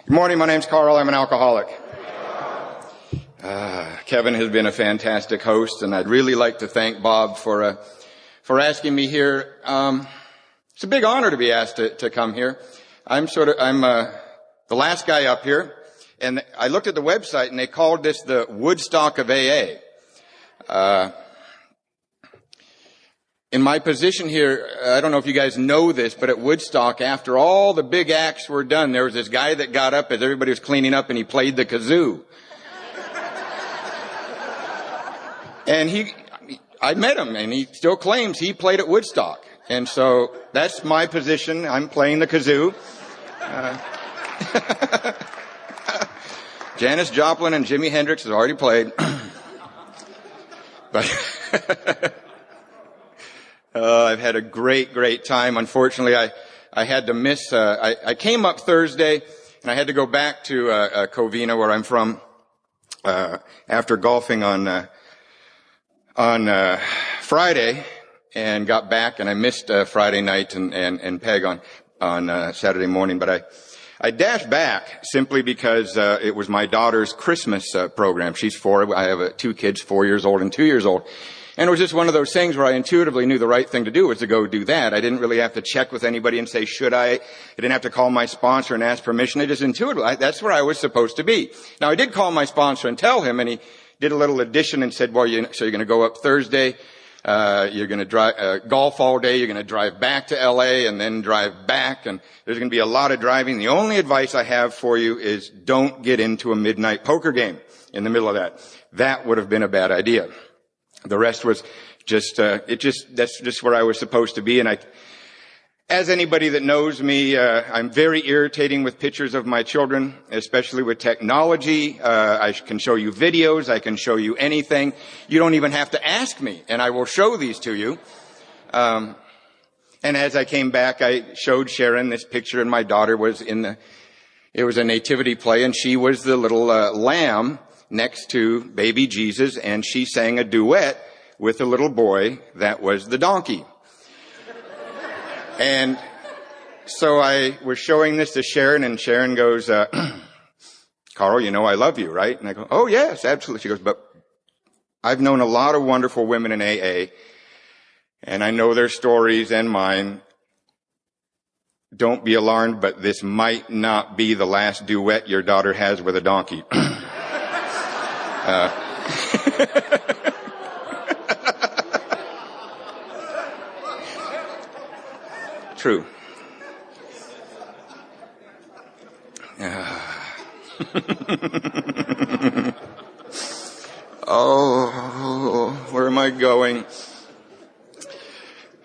Good morning, my name's Karl. I'm an alcoholic. Kevin has been a fantastic host, and I'd really like to thank Bob for asking me here. It's a big honor to be asked to come here. I'm the last guy up here, and I looked at the website and they called this the Woodstock of AA. In my position here, I don't know if you guys know this, but at Woodstock, after all the big acts were done, there was this guy that got up as everybody was cleaning up and he played the kazoo. And I met him and he still claims he played at Woodstock. And so that's my position. I'm playing the kazoo. Janis Joplin and Jimi Hendrix has already played. But I've had a great time. Unfortunately, I had to miss, I came up Thursday and I had to go back to, Covina, where I'm from, after golfing on Friday, and got back, and I missed, Friday night and Peg on Saturday morning, but I dashed back simply because, it was my daughter's Christmas, program. She's 4. I have 2 kids, 4 years old and 2 years old. And it was just one of those things where I intuitively knew the right thing to do was to go do that. I didn't really have to check with anybody and say, should I? I didn't have to call my sponsor and ask permission. I just intuitively, that's where I was supposed to be. Now, I did call my sponsor and tell him, and he did a little addition and said, well, so you're going to go up Thursday, you're going to drive, golf all day, you're going to drive back to LA and then drive back, and there's going to be a lot of driving. The only advice I have for you is don't get into a midnight poker game in the middle of that. That would have been a bad idea. The rest was just, that's just where I was supposed to be. And as anybody that knows me, I'm very irritating with pictures of my children, especially with technology. I can show you videos. I can show you anything. You don't even have to ask me, and I will show these to you. And as I came back, I showed Sharon this picture, and my daughter was it was a nativity play, and she was the little, lamb next to baby Jesus, and she sang a duet with a little boy that was the donkey. And so I was showing this to Sharon, and Sharon goes, Karl, you know I love you, right? And I go, oh yes, absolutely. She goes, but I've known a lot of wonderful women in AA, and I know their stories and mine. Don't be alarmed, but this might not be the last duet your daughter has with a donkey. True. Oh, where am I going?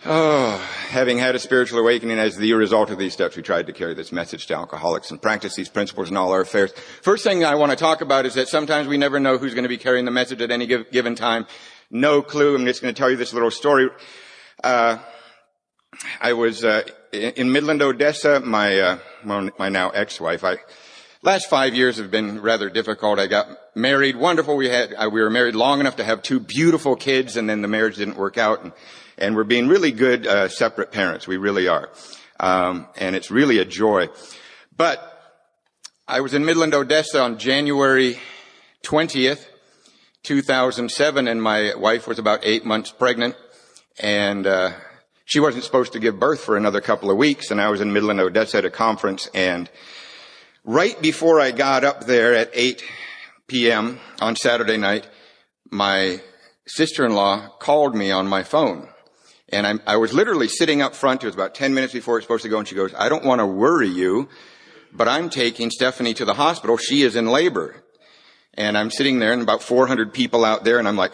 Oh, having had a spiritual awakening as the result of these steps, we tried to carry this message to alcoholics and practice these principles in all our affairs. First thing I want to talk about is that sometimes we never know who's going to be carrying the message at any given time. No clue. I'm just going to tell you this little story. I was in Midland, Odessa. My now ex-wife. Last 5 years have been rather difficult. I got married. Wonderful. We were married long enough to have 2 beautiful kids, and then the marriage didn't work out. And we're being really good separate parents. We really are. And it's really a joy. But I was in Midland, Odessa on January 20th, 2007, and my wife was about 8 months pregnant. And she wasn't supposed to give birth for another couple of weeks. And I was in Midland, Odessa at a conference. And right before I got up there at 8 p.m. on Saturday night, my sister-in-law called me on my phone. And I was literally sitting up front. It was about 10 minutes before it was supposed to go. And she goes, I don't want to worry you, but I'm taking Stephanie to the hospital. She is in labor. And I'm sitting there and about 400 people out there. And I'm like,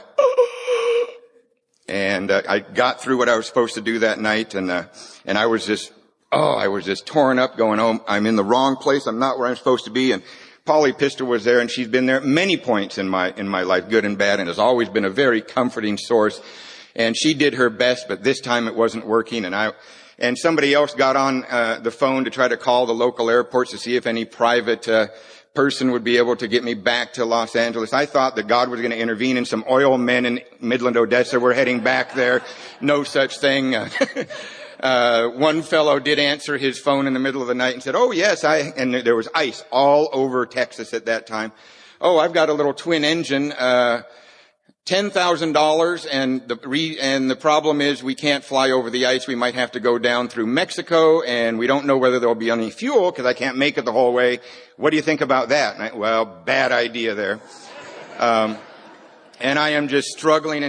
and I got through what I was supposed to do that night. And I was just torn up going, oh, I'm in the wrong place. I'm not where I'm supposed to be. And Polly Pistol was there, and she's been there at many points in my life, good and bad, and has always been a very comforting source. And she did her best, but this time it wasn't working. And somebody else got on the phone to try to call the local airports to see if any private person would be able to get me back to Los Angeles. I thought that God was going to intervene, and some oil men in Midland, Odessa were heading back there. No such thing. One fellow did answer his phone in the middle of the night and said, "Oh yes, and there was ice all over Texas at that time. Oh, I've got a little twin engine, $10,000, and the problem is we can't fly over the ice. We might have to go down through Mexico, and we don't know whether there'll be any fuel because I can't make it the whole way. What do you think about that?" Well, bad idea there. And I am just struggling,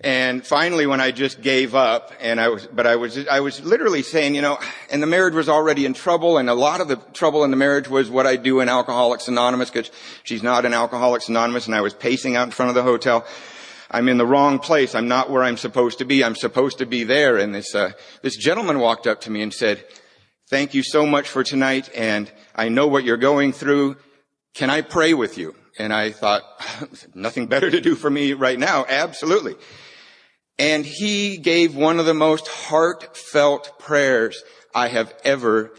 and finally when I just gave up, I was literally saying, and the marriage was already in trouble, and a lot of the trouble in the marriage was what I do in Alcoholics Anonymous, because she's not in Alcoholics Anonymous, and I was pacing out in front of the hotel. I'm in the wrong place. I'm not where I'm supposed to be. I'm supposed to be there. And this gentleman walked up to me and said, "Thank you so much for tonight, and I know what you're going through. Can I pray with you?" And I thought, nothing better to do for me right now. Absolutely. And he gave one of the most heartfelt prayers I have ever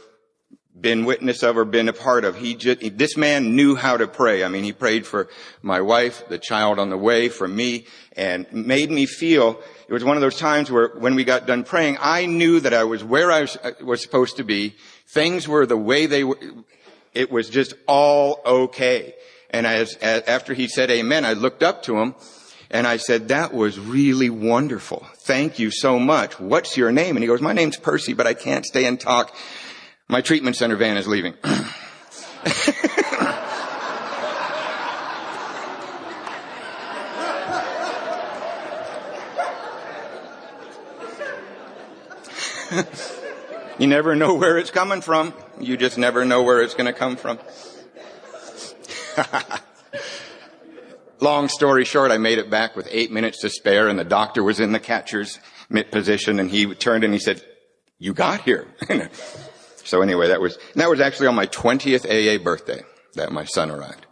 been witness of or been a part of. This man knew how to pray. I mean, he prayed for my wife, the child on the way, for me, and made me feel, it was one of those times where when we got done praying, I knew that I was where I was supposed to be. Things were the way they were. It was just all okay. And after he said amen, I looked up to him and I said, "That was really wonderful. Thank you so much. What's your name?" And he goes, "My name's Percy, but I can't stay and talk. My treatment center van is leaving." You never know where it's coming from. You just never know where it's going to come from. Long story short, I made it back with 8 minutes to spare, and the doctor was in the catcher's mitt position, and he turned and he said, "You got here." So anyway, that was actually on my 20th AA birthday that my son arrived.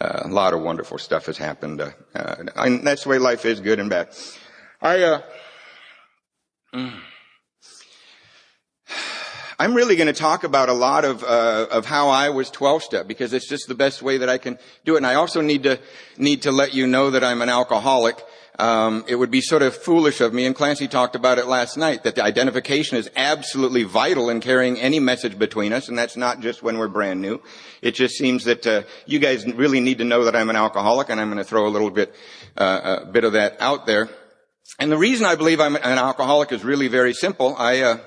A lot of wonderful stuff has happened. And that's the way life is, good and bad. I'm really going to talk about a lot of how I was 12-step, because it's just the best way that I can do it. And I also need to let you know that I'm an alcoholic. It would be sort of foolish of me, and Clancy talked about it last night, that the identification is absolutely vital in carrying any message between us, and that's not just when we're brand new. It just seems that you guys really need to know that I'm an alcoholic, and I'm going to throw a little bit of that out there. And the reason I believe I'm an alcoholic is really very simple. I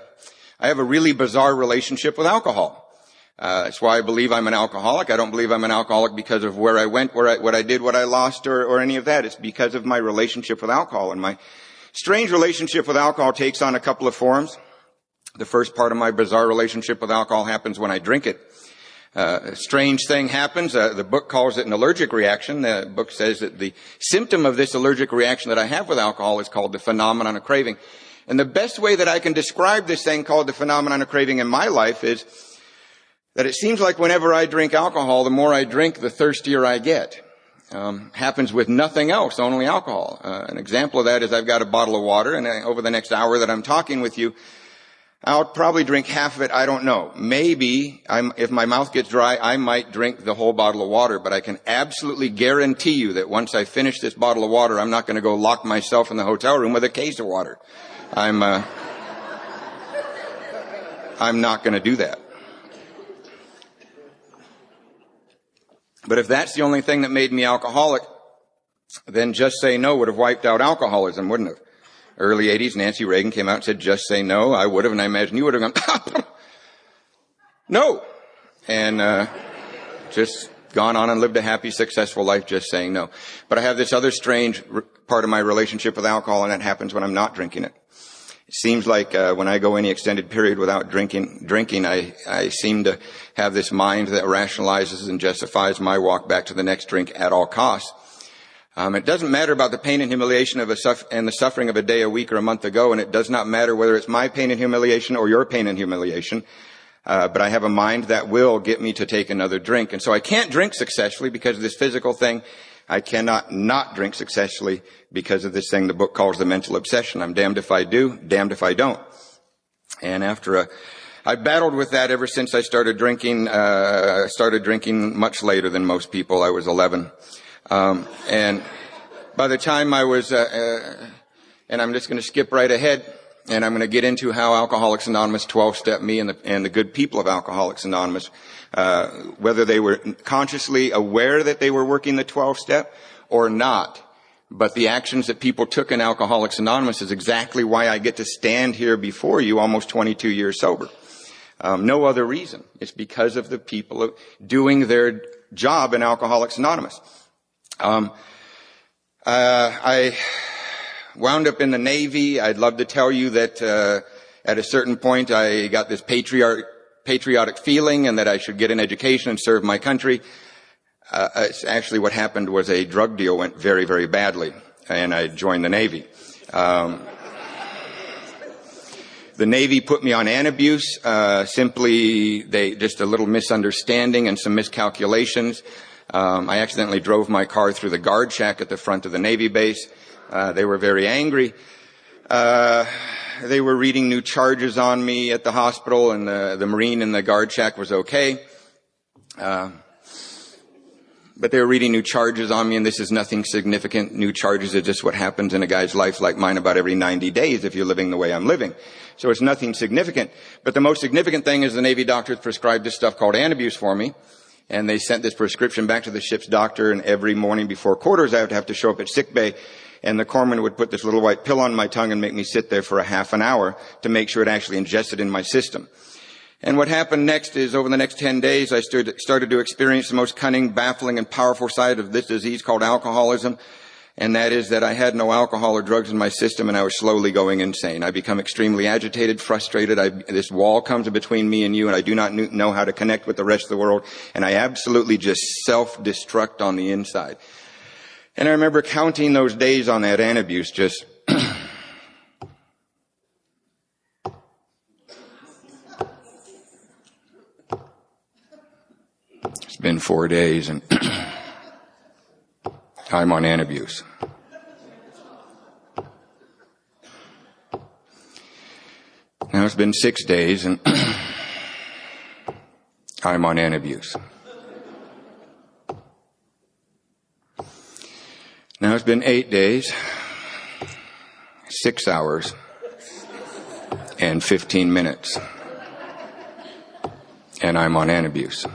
have a really bizarre relationship with alcohol. That's why I believe I'm an alcoholic. I don't believe I'm an alcoholic because of where I went, what I did, what I lost, or any of that. It's because of my relationship with alcohol. And my strange relationship with alcohol takes on a couple of forms. The first part of my bizarre relationship with alcohol happens when I drink it. A strange thing happens. The book calls it an allergic reaction. The book says that the symptom of this allergic reaction that I have with alcohol is called the phenomenon of craving. And the best way that I can describe this thing called the phenomenon of craving in my life is that it seems like whenever I drink alcohol, the more I drink, the thirstier I get. Happens with nothing else, only alcohol. An example of that is I've got a bottle of water, and over the next hour that I'm talking with you, I'll probably drink half of it. I don't know. Maybe if my mouth gets dry, I might drink the whole bottle of water, but I can absolutely guarantee you that once I finish this bottle of water, I'm not going to go lock myself in the hotel room with a case of water. I'm not going to do that. But if that's the only thing that made me alcoholic, then Just Say No would have wiped out alcoholism, wouldn't it? Early 80s, Nancy Reagan came out and said, "Just say no." I would have, and I imagine you would have gone, no. And just gone on and lived a happy, successful life just saying no. But I have this other strange part of my relationship with alcohol, and that happens when I'm not drinking it. It seems like when I go any extended period without drinking, I seem to have this mind that rationalizes and justifies my walk back to the next drink at all costs. It doesn't matter about the pain and humiliation and the suffering of a day, a week, or a month ago, and it does not matter whether it's my pain and humiliation or your pain and humiliation. But I have a mind that will get me to take another drink. And so I can't drink successfully because of this physical thing. I cannot not drink successfully because of this thing the book calls the mental obsession. I'm damned if I do, damned if I don't. And I battled with that ever since I started drinking. I started drinking much later than most people. I was 11. And by the time I was, and I'm just going to skip right ahead. and I'm going to get into how Alcoholics Anonymous 12-step me and the good people of Alcoholics Anonymous, whether they were consciously aware that they were working the 12-step or not. But the actions that people took in Alcoholics Anonymous is exactly why I get to stand here before you almost 22 years sober. No other reason. It's because of the people doing their job in Alcoholics Anonymous. I wound up in the Navy. I'd love to tell you that at a certain point I got this patriotic feeling and that I should get an education and serve my country. It's actually what happened was a drug deal went very, very badly, and I joined the Navy. The Navy put me on antabuse. Simply, just a little misunderstanding and some miscalculations. I accidentally drove my car through the guard shack at the front of the Navy base. They were very angry. They were reading new charges on me at the hospital, and the Marine in the guard shack was okay. But they were reading new charges on me, and this is nothing significant. New charges are just what happens in a guy's life like mine about every 90 days if you're living the way I'm living. So it's nothing significant. But the most significant thing is the Navy doctors prescribed this stuff called antabuse for me. And they sent this prescription back to the ship's doctor, and every morning before quarters I would have to show up at sick bay, and the corpsman would put this little white pill on my tongue and make me sit there for a half an hour to make sure it actually ingested in my system. And what happened next is, over the next 10 days, I started to experience the most cunning, baffling, and powerful side of this disease called alcoholism. And that is that I had no alcohol or drugs in my system, and I was slowly going insane. I become extremely agitated, frustrated. This wall comes between me and you, and I do not know how to connect with the rest of the world. And I absolutely just self-destruct on the inside. And I remember counting those days on that antabuse, just it's been 4 days, and I'm on antabuse. Now it's been 6 days, and I'm on antabuse. Now it's been 8 days, 6 hours, and 15 minutes, and I'm on antabuse.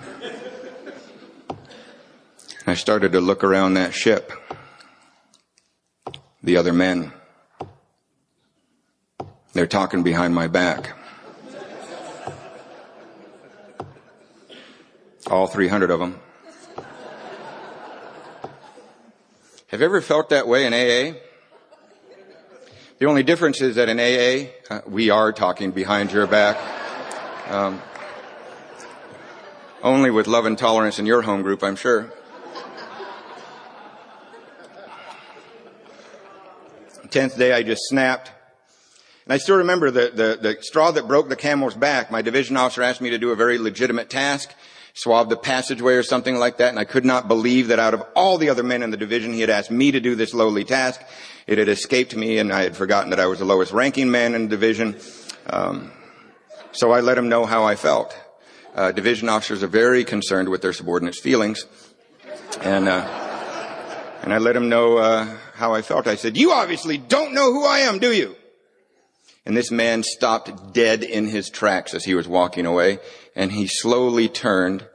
I started to look around that ship. The other men, they're talking behind my back. All 300 of them. Have you ever felt that way in AA? The only difference is that in AA, we are talking behind your back. Only with love and tolerance in your home group, I'm sure. 10th day, I just snapped. And I still remember the straw that broke the camel's back. My division officer asked me to do a very legitimate task, swab the passageway or something like that, and I could not believe that out of all the other men in the division, he had asked me to do this lowly task. It had escaped me, and I had forgotten that I was the lowest ranking man in the division. So I let him know how I felt. Division officers are very concerned with their subordinates' feelings. And I let him know how I felt. I said, "You obviously don't know who I am, do you?" And this man stopped dead in his tracks as he was walking away, and he slowly turned.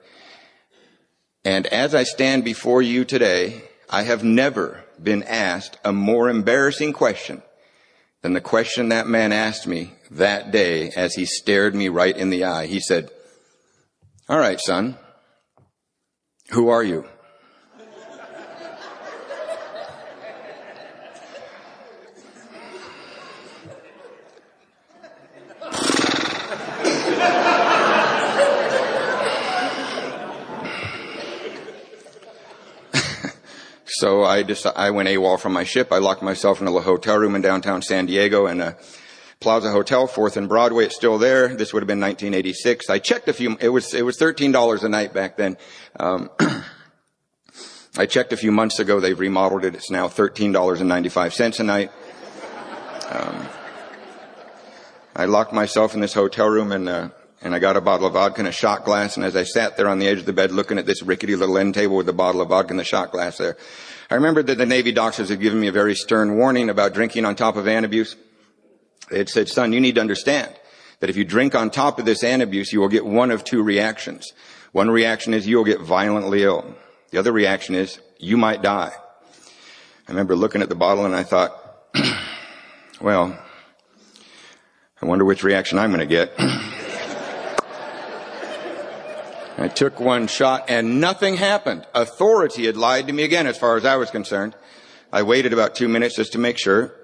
And as I stand before you today, I have never been asked a more embarrassing question than the question that man asked me that day as he stared me right in the eye. He said, "All right, son, who are you?" So I went AWOL from my ship. I locked myself in a hotel room in downtown San Diego, and Plaza Hotel, 4th and Broadway. It's still there. This would have been 1986. I checked it was $13 a night back then. I checked a few months ago. They've remodeled it. It's now $13.95 a night. I locked myself in this hotel room, and I got a bottle of vodka and a shot glass. And as I sat there on the edge of the bed looking at this rickety little end table with the bottle of vodka and the shot glass there, I remembered that the Navy doctors had given me a very stern warning about drinking on top of antabuse. They had said, son, you need to understand that if you drink on top of this antabuse, you will get one of two reactions. One reaction is you will get violently ill. The other reaction is you might die. I remember looking at the bottle and I thought, well, I wonder which reaction I'm going to get. I took one shot and nothing happened. Authority had lied to me again as far as I was concerned. I waited about 2 minutes just to make sure.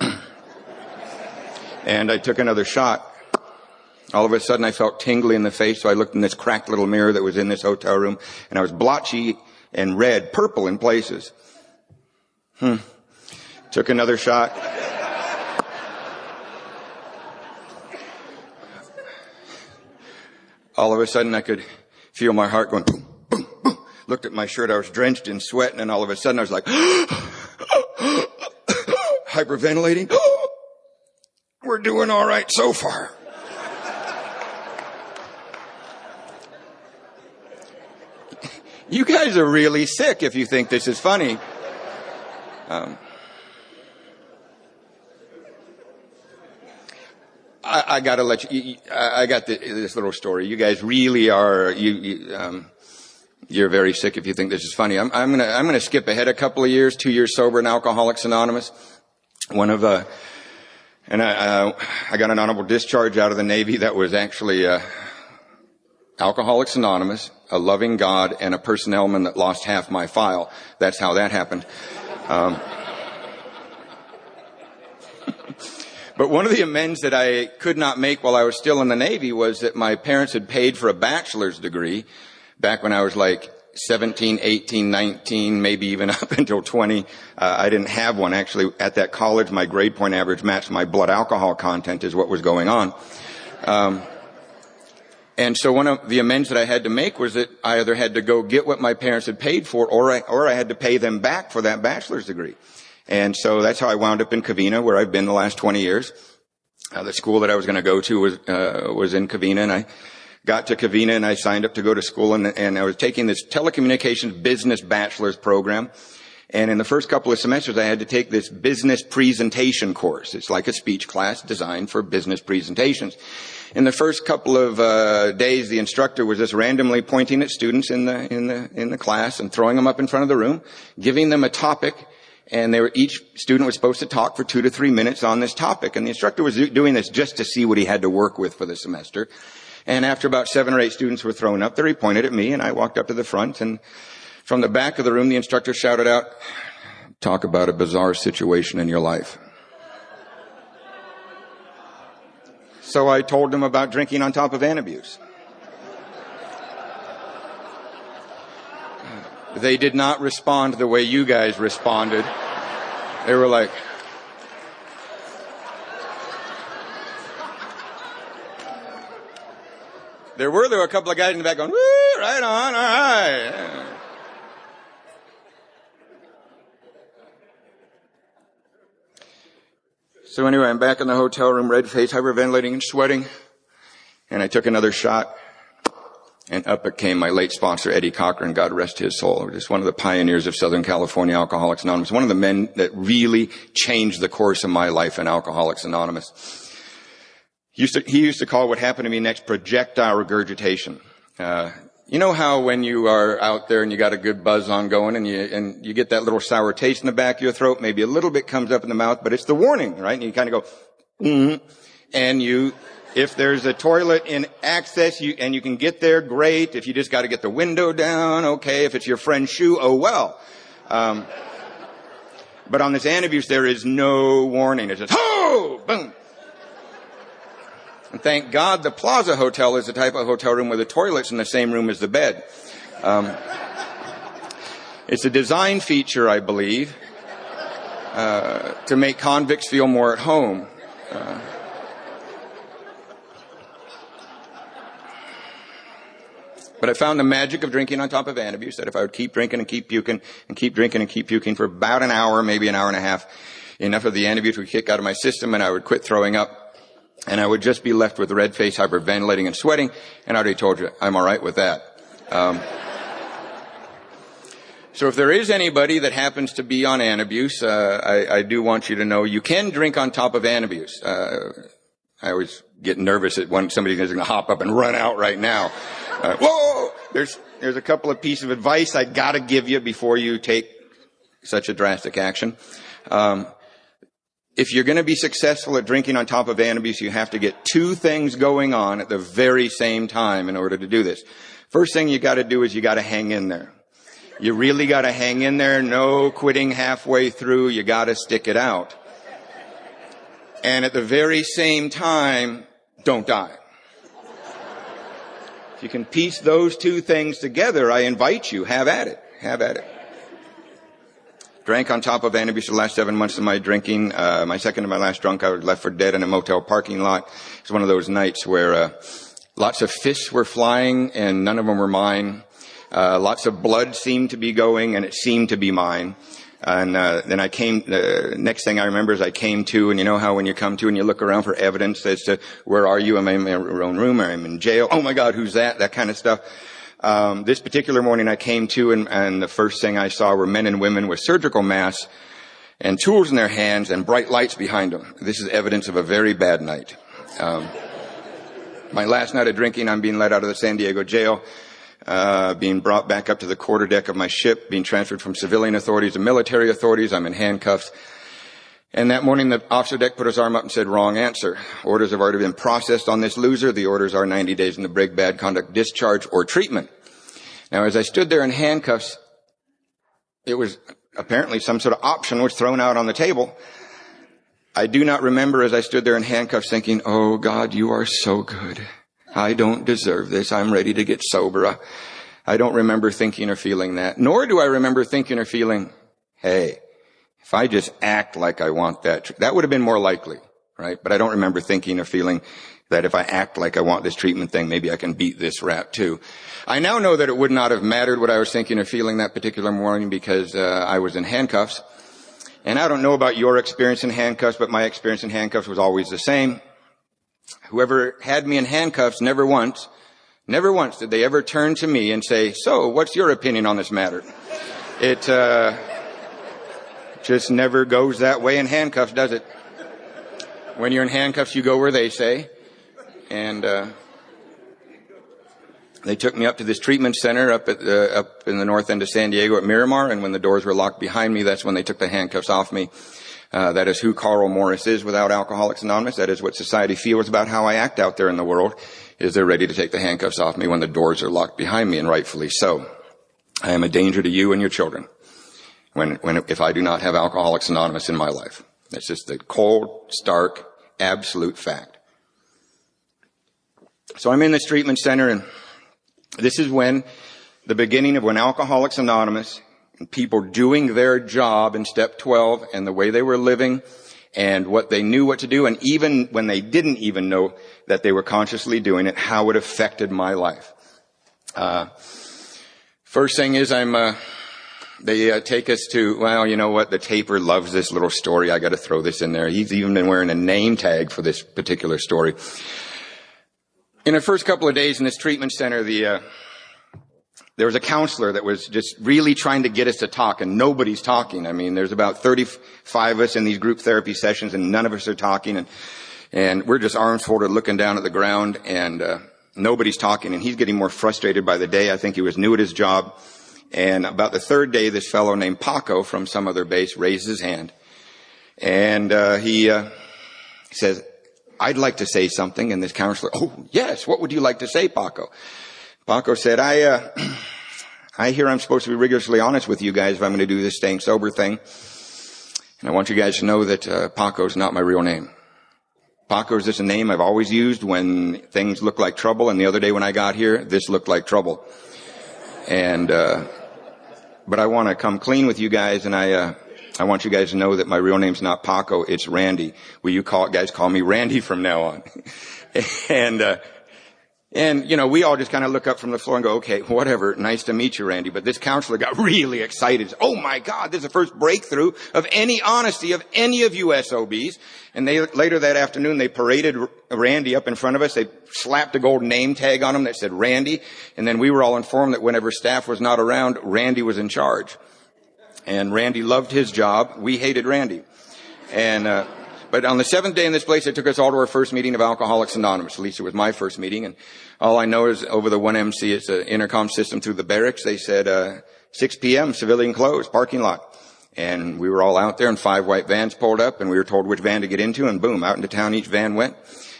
And I took another shot. All of a sudden I felt tingly in the face, so I looked in this cracked little mirror that was in this hotel room, and I was blotchy and red, purple in places. Took another shot. All of a sudden I could feel my heart going boom, boom, boom. Looked at my shirt, I was drenched in sweat, and then all of a sudden I was like, hyperventilating. We're doing all right so far. You guys are really sick if you think this is funny. I gotta let you, I got this little story. You guys really are, you're very sick if you think this is funny. I'm gonna skip ahead a couple of years, 2 years sober in Alcoholics Anonymous. I got an honorable discharge out of the Navy that was actually, Alcoholics Anonymous, a loving God, and a personnelman that lost half my file. That's how that happened. But one of the amends that I could not make while I was still in the Navy was that my parents had paid for a bachelor's degree back when I was like 17, 18, 19, maybe even up until 20. I didn't have one. Actually, at that college, my grade point average matched my blood alcohol content is what was going on. And so one of the amends that I had to make was that I either had to go get what my parents had paid for, or I had to pay them back for that bachelor's degree. And so that's how I wound up in Covina, where I've been the last 20 years. The school that I was going to go to was in Covina, and I got to Covina and I signed up to go to school, and I was taking this telecommunications business bachelor's program. And in the first couple of semesters, I had to take this business presentation course. It's like a speech class designed for business presentations. In the first couple of days, the instructor was just randomly pointing at students in the class and throwing them up in front of the room, giving them a topic, and each student was supposed to talk for 2 to 3 minutes on this topic. And the instructor was doing this just to see what he had to work with for the semester. And after about 7 or 8 students were thrown up there, he pointed at me, and I walked up to the front, and from the back of the room, the instructor shouted out, "Talk about a bizarre situation in your life." So I told them about drinking on top of antabuse. They did not respond the way you guys responded. They were like, there were a couple of guys in the back going, "Woo, right on, all right." So anyway, I'm back in the hotel room, red face, hyperventilating and sweating. And I took another shot. And up it came my late sponsor, Eddie Cochran, God rest his soul. Just one of the pioneers of Southern California Alcoholics Anonymous. One of the men that really changed the course of my life in Alcoholics Anonymous. He used to call what happened to me next projectile regurgitation. You know how when you are out there and you got a good buzz on going and you get that little sour taste in the back of your throat, maybe a little bit comes up in the mouth, but it's the warning, right? And you kind of go, and if there's a toilet in access, and you can get there, great. If you just got to get the window down, okay. If it's your friend's shoe, oh well. But on this antabuse, there is no warning. It's just, oh, boom. And thank God the Plaza Hotel is the type of hotel room where the toilet's in the same room as the bed. It's a design feature, I believe, to make convicts feel more at home. But I found the magic of drinking on top of antabuse, that if I would keep drinking and keep puking and keep drinking and keep puking for about an hour, maybe an hour and a half, enough of the antabuse would kick out of my system and I would quit throwing up. And I would just be left with red face, hyperventilating, and sweating. And I already told you, I'm all right with that. So if there is anybody that happens to be on antabuse, I do want you to know you can drink on top of antabuse. I always get nervous that somebody's going to hop up and run out right now. Whoa! There's a couple of pieces of advice I got to give you before you take such a drastic action. If you're going to be successful at drinking on top of antabuse, you have to get two things going on at the very same time in order to do this. First thing you got to do is you got to hang in there. You really got to hang in there. No quitting halfway through. You got to stick it out. And at the very same time, don't die. If you can piece those two things together, I invite you, have at it. Have at it. Drank on top of antabuse the last 7 months of my drinking. My second to my last drunk, I was left for dead in a motel parking lot. It's one of those nights where lots of fists were flying and none of them were mine. Lots of blood seemed to be going and it seemed to be mine. And then I came, next thing I remember is I came to, and you know how when you come to and you look around for evidence as to where are you? Am I in my own room? Or I'm in jail? Oh my God, who's that? That kind of stuff. This particular morning I came to and the first thing I saw were men and women with surgical masks and tools in their hands and bright lights behind them. This is evidence of a very bad night. My last night of drinking, I'm being let out of the San Diego jail. Being brought back up to the quarterdeck of my ship, being transferred from civilian authorities to military authorities. I'm in handcuffs. And that morning, the officer deck put his arm up and said, wrong answer. Orders have already been processed on this loser. The orders are 90 days in the brig, bad conduct, discharge, or treatment. Now, as I stood there in handcuffs, it was apparently some sort of option was thrown out on the table. I do not remember as I stood there in handcuffs thinking, oh God, you are so good. I don't deserve this. I'm ready to get sober. I don't remember thinking or feeling that. Nor do I remember thinking or feeling, hey, if I just act like I want that, that would have been more likely, right? But I don't remember thinking or feeling that if I act like I want this treatment thing, maybe I can beat this rap too. I now know that it would not have mattered what I was thinking or feeling that particular morning because I was in handcuffs. And I don't know about your experience in handcuffs, but my experience in handcuffs was always the same. Whoever had me in handcuffs, never once did they ever turn to me and say, so what's your opinion on this matter? It just never goes that way in handcuffs, does it? When you're in handcuffs, you go where they say. And they took me up to this treatment center up in the north end of San Diego at Miramar. And when the doors were locked behind me, that's when they took the handcuffs off me. That is who Karl Morris is without Alcoholics Anonymous. That is what society feels about how I act out there in the world, is they're ready to take the handcuffs off me when the doors are locked behind me, and rightfully so. I am a danger to you and your children if I do not have Alcoholics Anonymous in my life. That's just the cold, stark, absolute fact. So I'm in this treatment center, and this is when the beginning of when Alcoholics Anonymous and people doing their job in step 12 and the way they were living and what they knew what to do, and even when they didn't even know that they were consciously doing it, how it affected my life. First thing is they take us to, well, you know what? The taper loves this little story. I got to throw this in there. He's even been wearing a name tag for this particular story. In the first couple of days in this treatment center, there was a counselor that was just really trying to get us to talk, and nobody's talking. I mean, there's about 35 of us in these group therapy sessions, and none of us are talking, and we're just arms folded looking down at the ground, and nobody's talking, and he's getting more frustrated by the day. I think he was new at his job. And about the third day, this fellow named Paco from some other base raised his hand, and he says, I'd like to say something. And this counselor, oh, yes, what would you like to say, Paco? Paco said, I hear I'm supposed to be rigorously honest with you guys if I'm going to do this staying sober thing. And I want you guys to know that Paco's not my real name. Paco is just a name I've always used when things look like trouble. And the other day when I got here, this looked like trouble. And but I want to come clean with you guys, and I want you guys to know that my real name's not Paco, it's Randy. Will you guys call me Randy from now on? And, you know, we all just kind of look up from the floor and go, okay, whatever. Nice to meet you, Randy. But this counselor got really excited. Oh my God, this is the first breakthrough of any honesty of any of you SOBs. And later that afternoon, they paraded Randy up in front of us. They slapped a gold name tag on him that said Randy. And then we were all informed that whenever staff was not around, Randy was in charge. And Randy loved his job. We hated Randy. And, But on the seventh day in this place, they took us all to our first meeting of Alcoholics Anonymous. At least it was my first meeting. And all I know is over the 1MC, it's an intercom system through the barracks. They said, 6 p.m., civilian close, parking lot. And we were all out there, and 5 white vans pulled up, and we were told which van to get into, and boom, out into town each van went,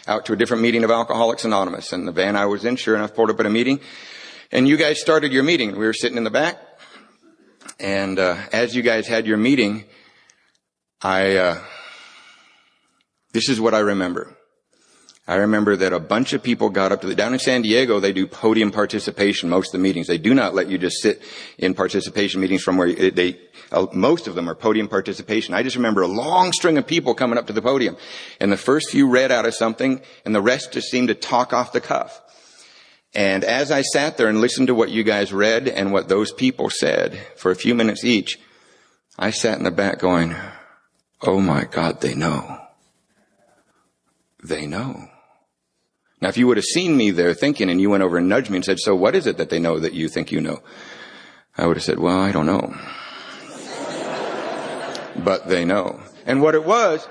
out to a different meeting of Alcoholics Anonymous. And the van I was in, sure enough, pulled up at a meeting. And you guys started your meeting. We were sitting in the back. And as you guys had your meeting, this is what I remember. I remember that a bunch of people got up to down in San Diego, they do podium participation, most of the meetings. They do not let you just sit in participation meetings from where most of them are podium participation. I just remember a long string of people coming up to the podium. And the first few read out of something, and the rest just seemed to talk off the cuff. And as I sat there and listened to what you guys read and what those people said for a few minutes each, I sat in the back going, oh my God, they know. They know. Now, if you would have seen me there thinking and you went over and nudged me and said, so what is it that they know that you think you know? I would have said, well, I don't know. But they know. And what it was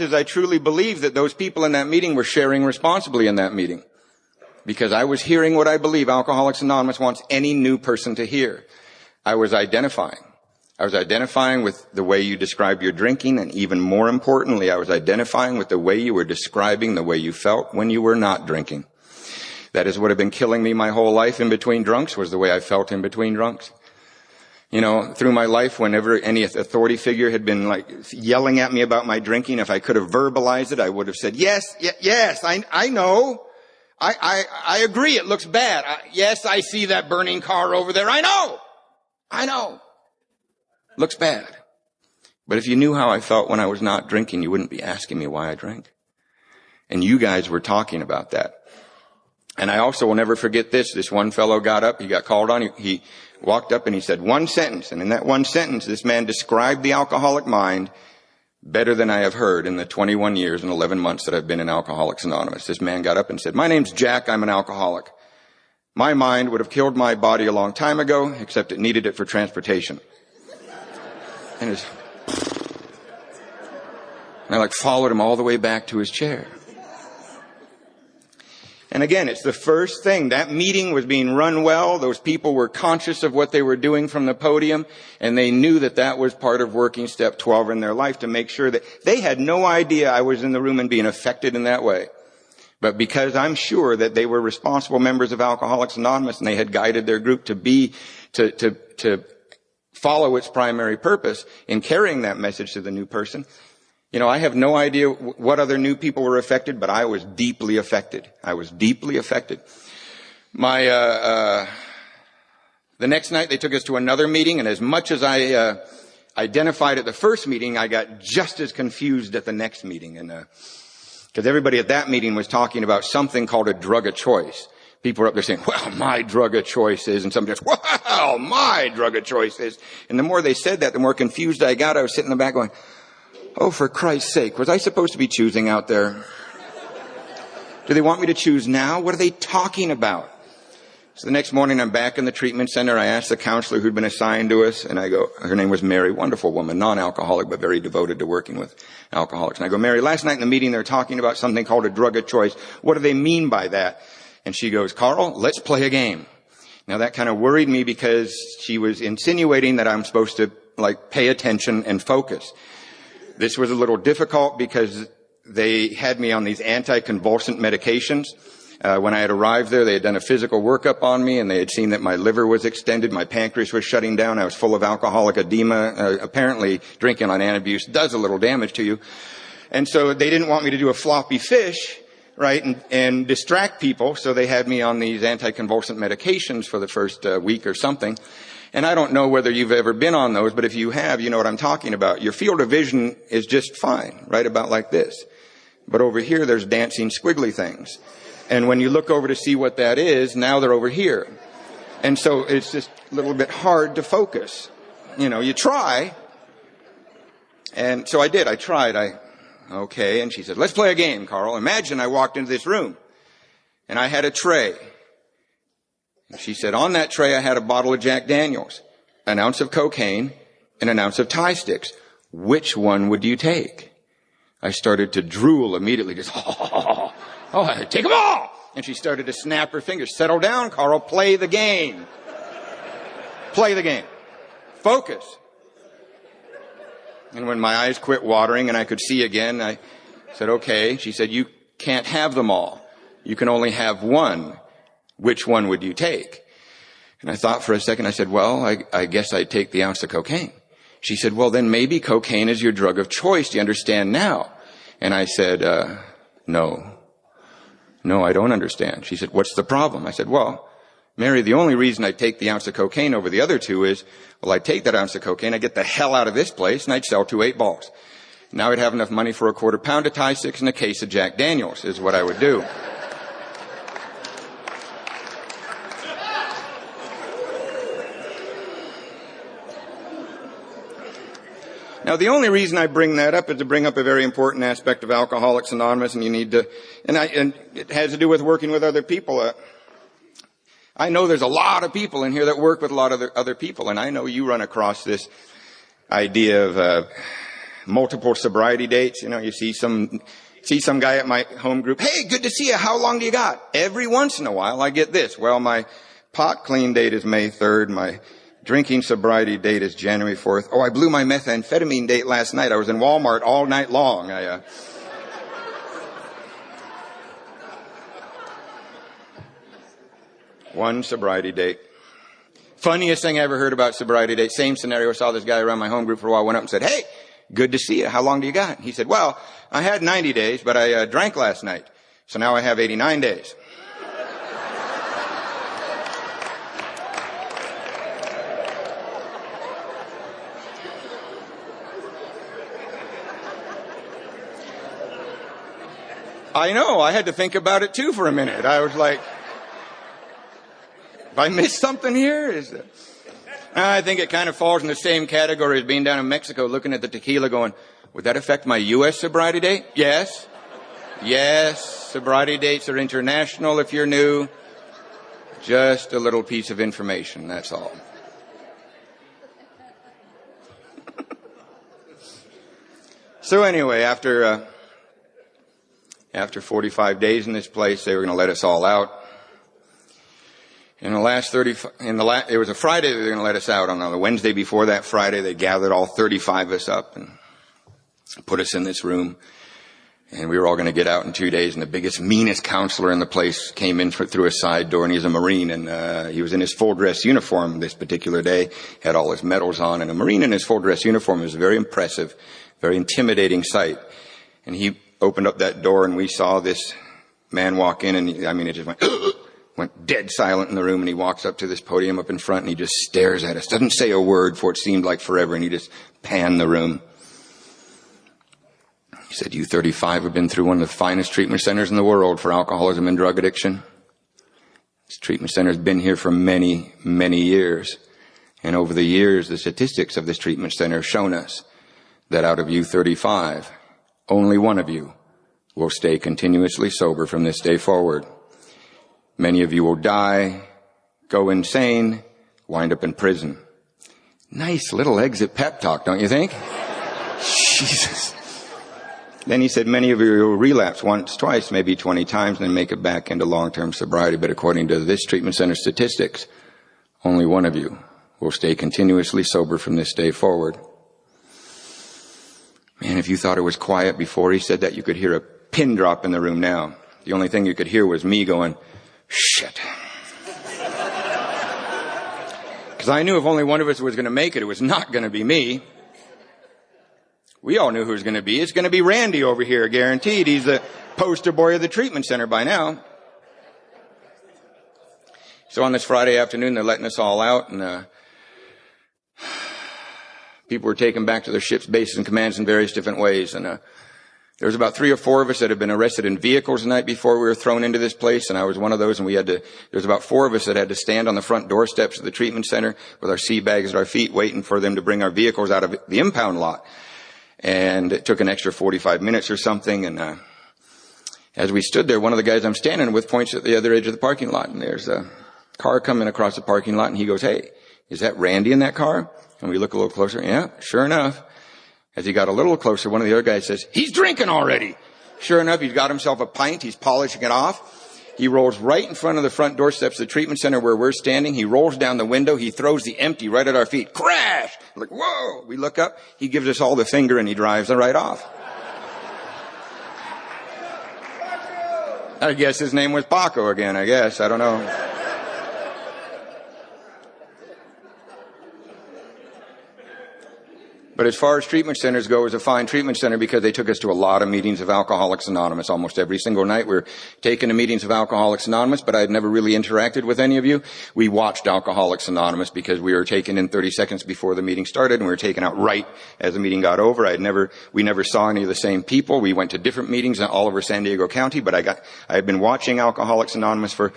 is I truly believe that those people in that meeting were sharing responsibly in that meeting. Because I was hearing what I believe Alcoholics Anonymous wants any new person to hear. I was identifying. I was identifying with the way you described your drinking, and even more importantly, I was identifying with the way you were describing the way you felt when you were not drinking. That is what had been killing me my whole life in between drunks, was the way I felt in between drunks. You know, through my life, whenever any authority figure had been like yelling at me about my drinking, if I could have verbalized it, I would have said, yes, I know. I agree, it looks bad. Yes, I see that burning car over there. I know. Looks bad. But if you knew how I felt when I was not drinking, you wouldn't be asking me why I drank. And you guys were talking about that. And I also will never forget this. This one fellow got up, he got called on, he walked up and he said one sentence. And in that one sentence, this man described the alcoholic mind better than I have heard in the 21 years and 11 months that I've been in Alcoholics Anonymous. This man got up and said, my name's Jack, I'm an alcoholic. My mind would have killed my body a long time ago, except it needed it for transportation. And I followed him all the way back to his chair. And again, it's the first thing. That meeting was being run well. Those people were conscious of what they were doing from the podium, and they knew that that was part of working step 12 in their life, to make sure that they had no idea I was in the room and being affected in that way. But because I'm sure that they were responsible members of Alcoholics Anonymous and they had guided their group to follow its primary purpose in carrying that message to the new person. You know, I have no idea what other new people were affected, but I was deeply affected. The next night they took us to another meeting, and as much as I identified at the first meeting, I got just as confused at the next meeting. And because everybody at that meeting was talking about something called a drug of choice. People were up there saying, well, my drug of choice is, and somebody else, well, my drug of choice is. And the more they said that, the more confused I got. I was sitting in the back going, oh, for Christ's sake, was I supposed to be choosing out there? Do they want me to choose now? What are they talking about? So the next morning, I'm back in the treatment center. I asked the counselor who'd been assigned to us, and I go, her name was Mary, wonderful woman, non-alcoholic, but very devoted to working with alcoholics. And I go, Mary, last night in the meeting, they're talking about something called a drug of choice. What do they mean by that? And she goes, Karl, let's play a game. Now that kind of worried me, because she was insinuating that I'm supposed to pay attention and focus. This was a little difficult because they had me on these anticonvulsant medications. When I had arrived there, they had done a physical workup on me, and they had seen that my liver was extended, my pancreas was shutting down, I was full of alcoholic edema. Apparently drinking on antabuse does a little damage to you. And so they didn't want me to do a floppy fish, right, and distract people, so they had me on these anticonvulsant medications for the first week or something. And I don't know whether you've ever been on those, but if you have, you know what I'm talking about. Your field of vision is just fine, right about like this. But over here, there's dancing squiggly things. And when you look over to see what that is, now they're over here. And so it's just a little bit hard to focus. You know, you try. And so I did. I tried. Okay. And she said, let's play a game, Karl. Imagine I walked into this room and I had a tray. And she said, on that tray, I had a bottle of Jack Daniels, an ounce of cocaine, and an ounce of Thai sticks. Which one would you take? I started to drool immediately, just, oh, take them all. And she started to snap her fingers. Settle down, Karl, play the game. Play the game. Focus. And when my eyes quit watering and I could see again, I said, okay. She said, you can't have them all. You can only have one. Which one would you take? And I thought for a second. I said, well, I guess I'd take the ounce of cocaine. She said, well, then maybe cocaine is your drug of choice. Do you understand now? And I said, no, I don't understand. She said, what's the problem? I said, well, Mary, the only reason I take the ounce of cocaine over the other two is, well, I take that ounce of cocaine, I get the hell out of this place, and I'd sell 2 8-balls. Now I'd have enough money for a quarter pound of Thai 6 and a case of Jack Daniels, is what I would do. Now, the only reason I bring that up is to bring up a very important aspect of Alcoholics Anonymous, and you need to, and it has to do with working with other people. I know there's a lot of people in here that work with a lot of other people, and I know you run across this idea of multiple sobriety dates. You know, you see some guy at my home group. Hey, good to see you. How long do you got? Every once in a while, I get this. Well, my pot clean date is May 3rd. My drinking sobriety date is January 4th. Oh, I blew my methamphetamine date last night. I was in Walmart all night long. One sobriety date. Funniest thing I ever heard about sobriety date. Same scenario. I saw this guy around my home group for a while. Went up and said, hey, good to see you. How long do you got? He said, well, I had 90 days, but I drank last night. So now I have 89 days. I know. I had to think about it too for a minute. I was like, if I missed something here? I think it kind of falls in the same category as being down in Mexico looking at the tequila going, would that affect my U.S. sobriety date? Yes. Yes. Sobriety dates are international if you're new. Just a little piece of information. That's all. So anyway, after 45 days in this place, they were going to let us all out. In the last it was a Friday they were going to let us out. On the Wednesday before that Friday, they gathered all 35 of us up and put us in this room. And we were all going to get out in 2 days. And the biggest, meanest counselor in the place came in through a side door, and he's a Marine. And he was in his full dress uniform this particular day, had all his medals on. And a Marine in his full dress uniform was a very impressive, very intimidating sight. And he opened up that door, and we saw this man walk in, and it just went dead silent in the room. And he walks up to this podium up in front, and he just stares at us. Doesn't say a word for it seemed like forever, and he just panned the room. He said, you 35 have been through one of the finest treatment centers in the world for alcoholism and drug addiction. This treatment center has been here for many, many years. And over the years, the statistics of this treatment center have shown us that out of you 35, only one of you will stay continuously sober from this day forward. Many of you will die, go insane, wind up in prison. Nice little exit pep talk, don't you think? Jesus. Then he said, many of you will relapse once, twice, maybe 20 times, and then make it back into long-term sobriety. But according to this treatment center statistics, only one of you will stay continuously sober from this day forward. Man, if you thought it was quiet before he said that, you could hear a pin drop in the room now. The only thing you could hear was me going, shit. Because I knew if only one of us was going to make it, it was not going to be me. We all knew who it was going to be. It's going to be Randy over here, guaranteed. He's the poster boy of the treatment center by now. So on this Friday afternoon, they're letting us all out, and people were taken back to their ships, bases, and commands in various different ways. And there was about 3 or 4 of us that had been arrested in vehicles the night before we were thrown into this place, and I was one of those. And there was about 4 of us that had to stand on the front doorsteps of the treatment center with our sea bags at our feet, waiting for them to bring our vehicles out of the impound lot. And it took an extra 45 minutes or something. And as we stood there, one of the guys I'm standing with points at the other edge of the parking lot, and there's a car coming across the parking lot, and he goes, hey, is that Randy in that car? And we look a little closer. Yeah, sure enough. As he got a little closer, one of the other guys says, "He's drinking already." Sure enough, he's got himself a pint. He's polishing it off. He rolls right in front of the front doorsteps of the treatment center where we're standing. He rolls down the window. He throws the empty right at our feet. Crash! We're like, whoa! We look up. He gives us all the finger and he drives right off. I guess his name was Paco again, I guess. I don't know. But as far as treatment centers go, it was a fine treatment center because they took us to a lot of meetings of Alcoholics Anonymous. Almost every single night we were taken to meetings of Alcoholics Anonymous, but I had never really interacted with any of you. We watched Alcoholics Anonymous because we were taken in 30 seconds before the meeting started and we were taken out right as the meeting got over. We never saw any of the same people. We went to different meetings all over San Diego County, but I had been watching Alcoholics Anonymous for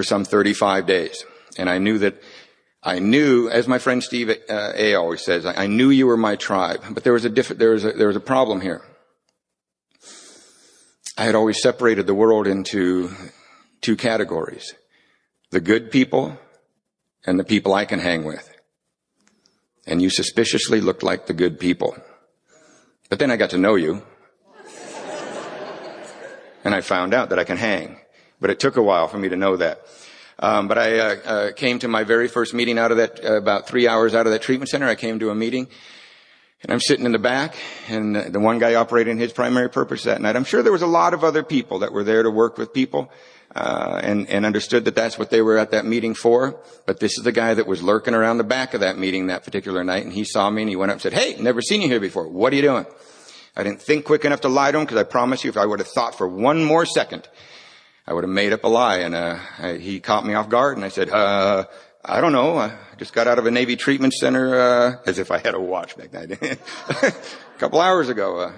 some 35 days. And I knew, as my friend Steve A. always says, I knew you were my tribe, but there was a problem here. I had always separated the world into two categories: the good people and the people I can hang with. And you suspiciously looked like the good people. But then I got to know you. And I found out that I can hang. But it took a while for me to know that. But I came to my very first meeting out of that, about 3 hours out of that treatment center. I came to a meeting, and I'm sitting in the back, and the one guy operating his primary purpose that night. I'm sure there was a lot of other people that were there to work with people, and understood that that's what they were at that meeting for. But this is the guy that was lurking around the back of that meeting that particular night, and he saw me, and he went up and said, "Hey, never seen you here before. What are you doing?" I didn't think quick enough to lie to him, because I promise you, if I would have thought for one more second, I would have made up a lie. And he caught me off guard, and I said, I don't know. I just got out of a Navy treatment center, as if I had a watch back then. A couple hours ago.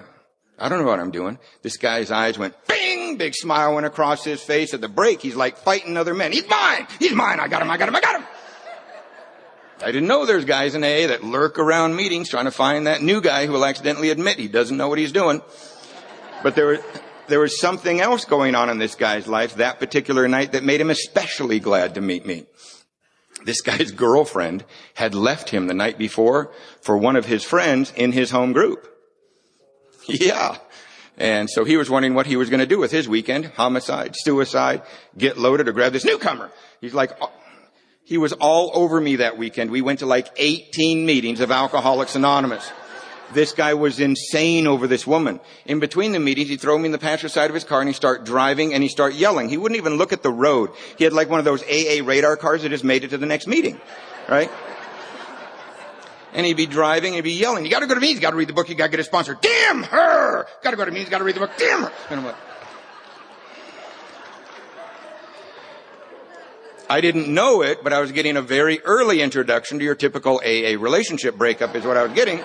I don't know what I'm doing. This guy's eyes went bing, big smile went across his face. At the break, he's like fighting other men. He's mine! He's mine! I got him! I got him! I got him! I didn't know there's guys in AA that lurk around meetings trying to find that new guy who will accidentally admit he doesn't know what he's doing. But there was something else going on in this guy's life that particular night that made him especially glad to meet me. This guy's girlfriend had left him the night before for one of his friends in his home group. Yeah. And so he was wondering what he was going to do with his weekend. Homicide, suicide, get loaded, or grab this newcomer. He's like, he was all over me that weekend. We went to like 18 meetings of Alcoholics Anonymous. This guy was insane over this woman. In between the meetings, he'd throw me in the passenger side of his car and he'd start driving and he'd start yelling. He wouldn't even look at the road. He had like one of those AA radar cars that just made it to the next meeting. Right? And he'd be driving and he'd be yelling, "You gotta go to meetings, you gotta read the book, you gotta get a sponsor. Damn her! Gotta go to meetings, gotta read the book, damn her!" And I'm like, I didn't know it, but I was getting a very early introduction to your typical AA relationship breakup is what I was getting.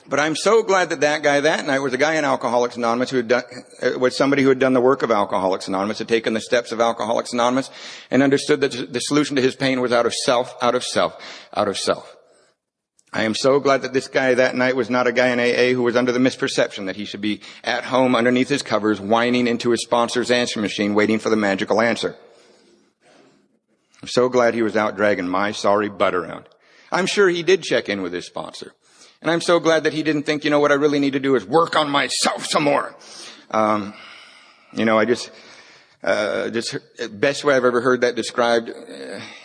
But I'm so glad that guy that night was a guy in Alcoholics Anonymous was somebody who had done the work of Alcoholics Anonymous, had taken the steps of Alcoholics Anonymous, and understood that the solution to his pain was out of self, out of self, out of self. I am so glad that this guy that night was not a guy in AA who was under the misperception that he should be at home underneath his covers, whining into his sponsor's answer machine, waiting for the magical answer. I'm so glad he was out dragging my sorry butt around. I'm sure he did check in with his sponsor. And I'm so glad that he didn't think, what I really need to do is work on myself some more. I just best way I've ever heard that described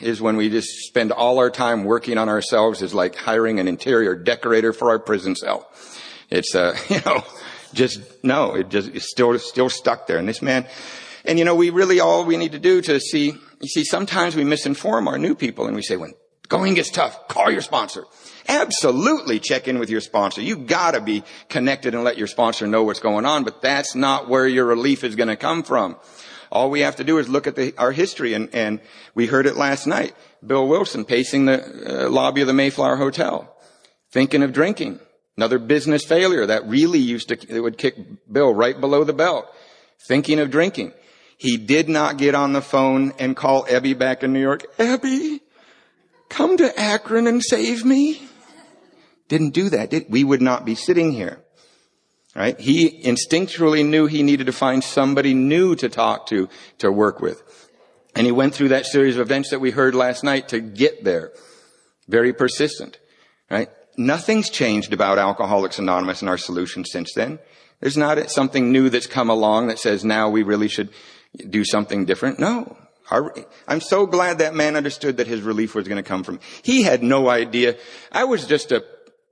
is when we just spend all our time working on ourselves is like hiring an interior decorator for our prison cell. It's, it's still stuck there. And this man, and we really all we need to do to see, sometimes we misinform our new people and we say, when going gets tough, call your sponsor. Absolutely check in with your sponsor. You gotta be connected and let your sponsor know what's going on, but that's not where your relief is gonna come from. All we have to do is look at our history, and we heard it last night. Bill Wilson pacing the lobby of the Mayflower Hotel, thinking of drinking. Another business failure that really it would kick Bill right below the belt. Thinking of drinking. He did not get on the phone and call Ebby back in New York. "Ebby, come to Akron and save me." Didn't do that, we would not be sitting here. Right? He instinctually knew he needed to find somebody new to talk to work with. And he went through that series of events that we heard last night to get there. very persistent, right? Nothing's changed about Alcoholics Anonymous and our solution since then. There's not something new that's come along that says now we really should do something different. No. I'm so glad that man understood that his relief was going to come from. He had no idea. I was just a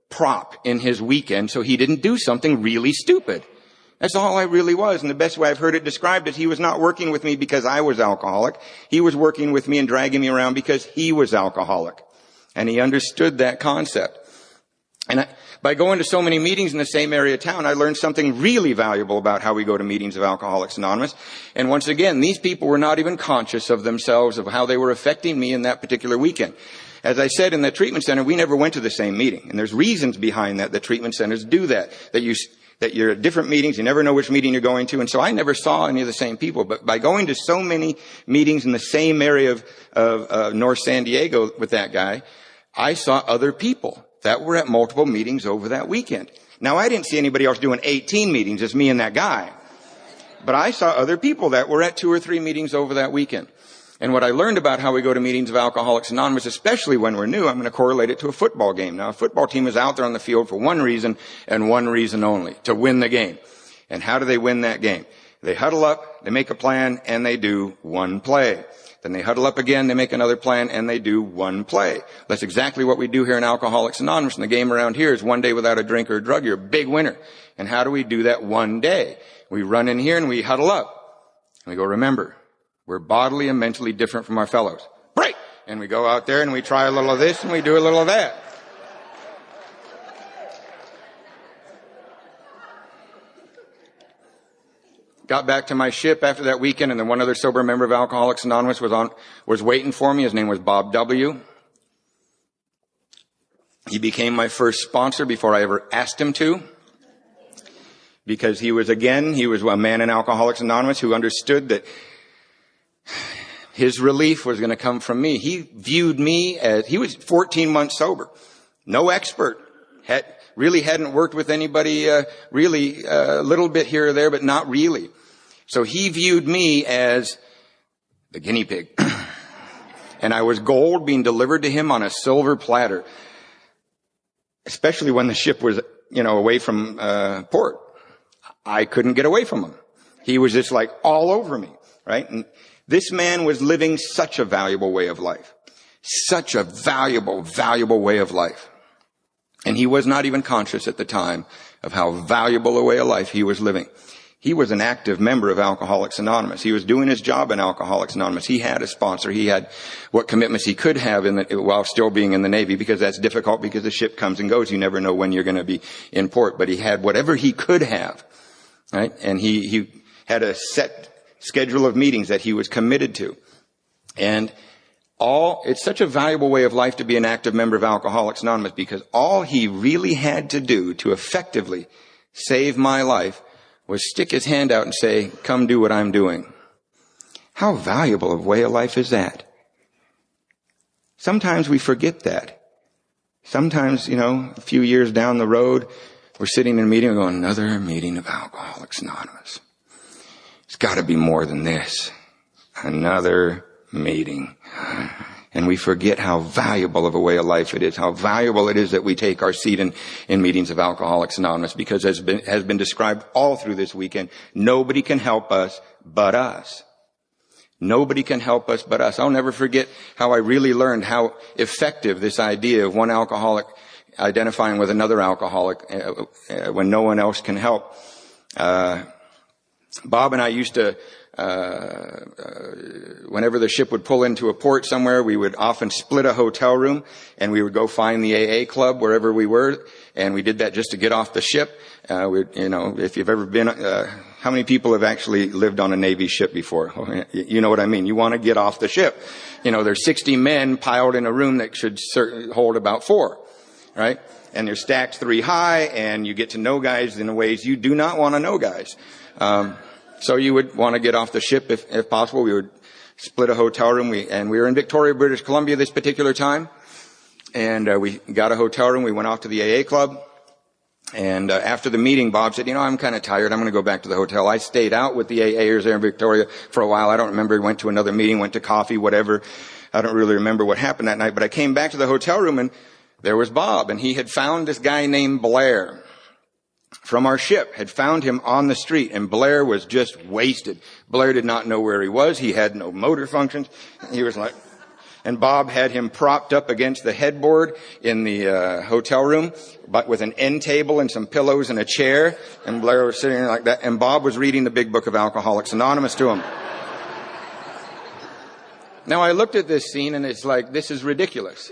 prop in his weekend so he didn't do something really stupid. That's all I really was. And the best way I've heard it described is he was not working with me because I was alcoholic. He was working with me and dragging me around because he was alcoholic. And he understood that concept. And by going to so many meetings in the same area of town, I learned something really valuable about how we go to meetings of Alcoholics Anonymous. And once again, these people were not even conscious of themselves, of how they were affecting me in that particular weekend. As I said, in the treatment center, we never went to the same meeting. And there's reasons behind that. The treatment centers do that you're at different meetings. You never know which meeting you're going to. And so I never saw any of the same people. But by going to so many meetings in the same area of North San Diego with that guy, I saw other people that were at multiple meetings over that weekend. Now, I didn't see anybody else doing 18 meetings, just me and that guy. But I saw other people that were at 2 or 3 meetings over that weekend. And what I learned about how we go to meetings of Alcoholics Anonymous, especially when we're new, I'm going to correlate it to a football game. Now, a football team is out there on the field for one reason and one reason only, to win the game. And how do they win that game? They huddle up, they make a plan, and they do one play. Then they huddle up again, they make another plan, and they do one play. That's exactly what we do here in Alcoholics Anonymous. And the game around here is one day without a drink or a drug, you're a big winner. And how do we do that one day? We run in here and we huddle up. And we go, remember, we're bodily and mentally different from our fellows. Break! And we go out there and we try a little of this and we do a little of that. Got back to my ship after that weekend, and then one other sober member of Alcoholics Anonymous was waiting for me. His name was Bob W. He became my first sponsor before I ever asked him to, because he was a man in Alcoholics Anonymous who understood that his relief was going to come from me. He viewed me as, he was 14 months sober, no expert, really hadn't worked with anybody, really a little bit here or there, but not really. So he viewed me as the guinea pig. And I was gold being delivered to him on a silver platter, especially when the ship was, away from port. I couldn't get away from him. He was just like all over me, right? And this man was living such a valuable way of life. Such a valuable, valuable way of life. And he was not even conscious at the time of how valuable a way of life he was living. He was an active member of Alcoholics Anonymous. He was doing his job in Alcoholics Anonymous. He had a sponsor. He had what commitments he could have while still being in the Navy, because that's difficult because the ship comes and goes. You never know when you're going to be in port. But he had whatever he could have, right? And he had a set schedule of meetings that he was committed to. And it's such a valuable way of life to be an active member of Alcoholics Anonymous, because all he really had to do to effectively save my life was stick his hand out and say, come do what I'm doing. How valuable a way of life is that? Sometimes we forget that. Sometimes, a few years down the road, we're sitting in a meeting and going, another meeting of Alcoholics Anonymous. It's got to be more than this. Another meeting. And we forget how valuable of a way of life it is, how valuable it is that we take our seat in meetings of Alcoholics Anonymous, because has been described all through this weekend, nobody can help us but us. Nobody can help us but us. I'll never forget how I really learned how effective this idea of one alcoholic identifying with another alcoholic when no one else can help. Bob and I used to, whenever the ship would pull into a port somewhere, we would often split a hotel room, and we would go find the AA club wherever we were, and we did that just to get off the ship. If you've ever been, how many people have actually lived on a Navy ship before? You know what I mean. You want to get off the ship. There's 60 men piled in a room that should hold about 4, right? And they're stacked 3 high, and you get to know guys in ways you do not want to know guys. So you would want to get off the ship if possible. We would split a hotel room. We were in Victoria, British Columbia this particular time. And we got a hotel room. We went off to the AA club. And after the meeting, Bob said, I'm kind of tired. I'm going to go back to the hotel. I stayed out with the AAers there in Victoria for a while. I don't remember. Went to another meeting, went to coffee, whatever. I don't really remember what happened that night. But I came back to the hotel room, and there was Bob. And he had found this guy named Blair from our ship, had found him on the street. And Blair was just wasted. Blair did not know where he was. He had no motor functions. He was like... And Bob had him propped up against the headboard in the hotel room, but with an end table and some pillows and a chair. And Blair was sitting there like that. And Bob was reading the big book of Alcoholics Anonymous to him. Now, I looked at this scene, and it's like, this is ridiculous.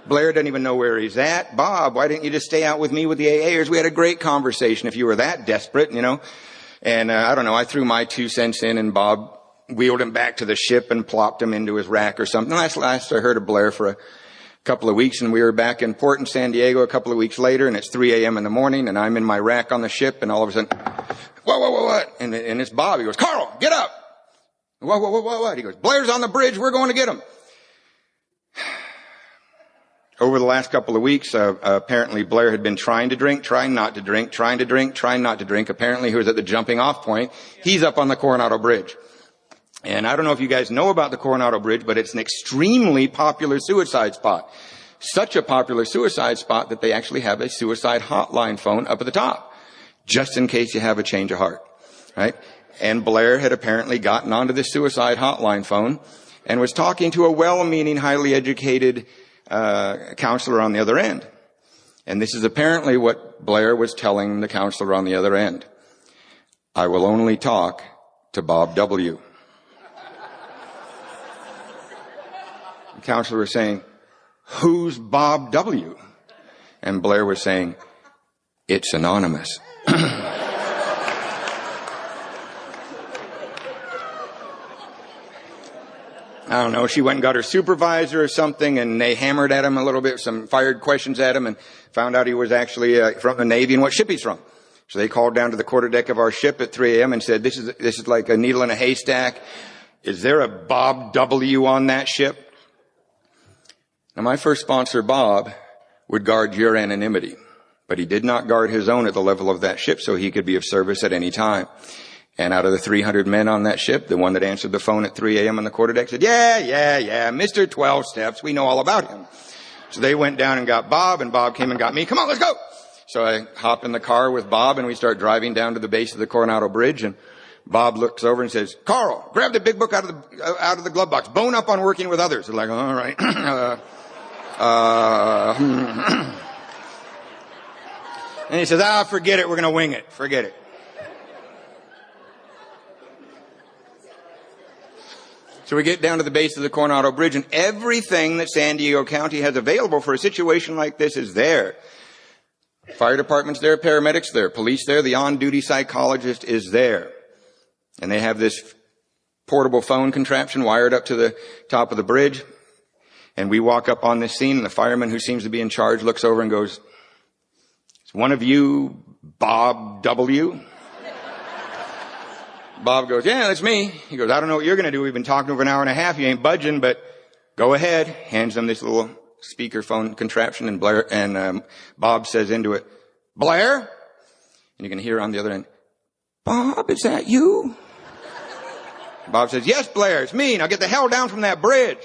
Blair doesn't even know where he's at. Bob, why didn't you just stay out with me with the AAers? We had a great conversation if you were that desperate, And I don't know, I threw my 2 cents in, and Bob wheeled him back to the ship and plopped him into his rack or something. Last I heard of Blair for a couple of weeks, and we were back in port in San Diego a couple of weeks later, and it's 3 a.m. in the morning, and I'm in my rack on the ship, and all of a sudden, what? And it's Bob. He goes, Karl, get up. What? He goes, Blair's on the bridge. We're going to get him. Over the last couple of weeks, apparently Blair had been trying to drink, trying not to drink, trying to drink, trying not to drink. Apparently he was at the jumping off point. He's up on the Coronado Bridge. And I don't know if you guys know about the Coronado Bridge, but it's an extremely popular suicide spot. Such a popular suicide spot that they actually have a suicide hotline phone up at the top, just in case you have a change of heart, right? And Blair had apparently gotten onto this suicide hotline phone and was talking to a well-meaning, highly educated counselor on the other end. And this is apparently what Blair was telling the counselor on the other end. I will only talk to Bob W. The counselor was saying, who's Bob W? And Blair was saying, it's anonymous. I don't know, she went and got her supervisor or something, and they hammered at him a little bit, some fired questions at him, and found out he was actually from the Navy and what ship he's from. So they called down to the quarterdeck of our ship at 3 a.m. and said, this is like a needle in a haystack. Is there a Bob W on that ship? Now, my first sponsor, Bob, would guard your anonymity, but he did not guard his own at the level of that ship, so he could be of service at any time. And out of the 300 men on that ship, the one that answered the phone at 3 a.m. on the quarterdeck said, yeah, Mr. 12 Steps, we know all about him. So they went down and got Bob, and Bob came and got me. Come on, let's go! So I hop in the car with Bob, and we start driving down to the base of the Coronado Bridge, and Bob looks over and says, Karl, grab the big book out of the glove box. Bone up on working with others. They're like, all right. And he says, forget it. We're going to wing it. Forget it. So we get down to the base of the Coronado Bridge, and everything that San Diego County has available for a situation like this is there. Fire department's there, paramedics there, police there, the on-duty psychologist is there. And they have this portable phone contraption wired up to the top of the bridge. And we walk up on this scene, and the fireman who seems to be in charge looks over and goes, is one of you Bob W? Bob goes, yeah, that's me. He goes, I don't know what you're going to do. We've been talking over an hour and a half. You ain't budging, but go ahead. Hands them this little speakerphone contraption, and Bob says into it, Blair? And you can hear on the other end, Bob, is that you? Bob says, yes, Blair, it's me. Now get the hell down from that bridge.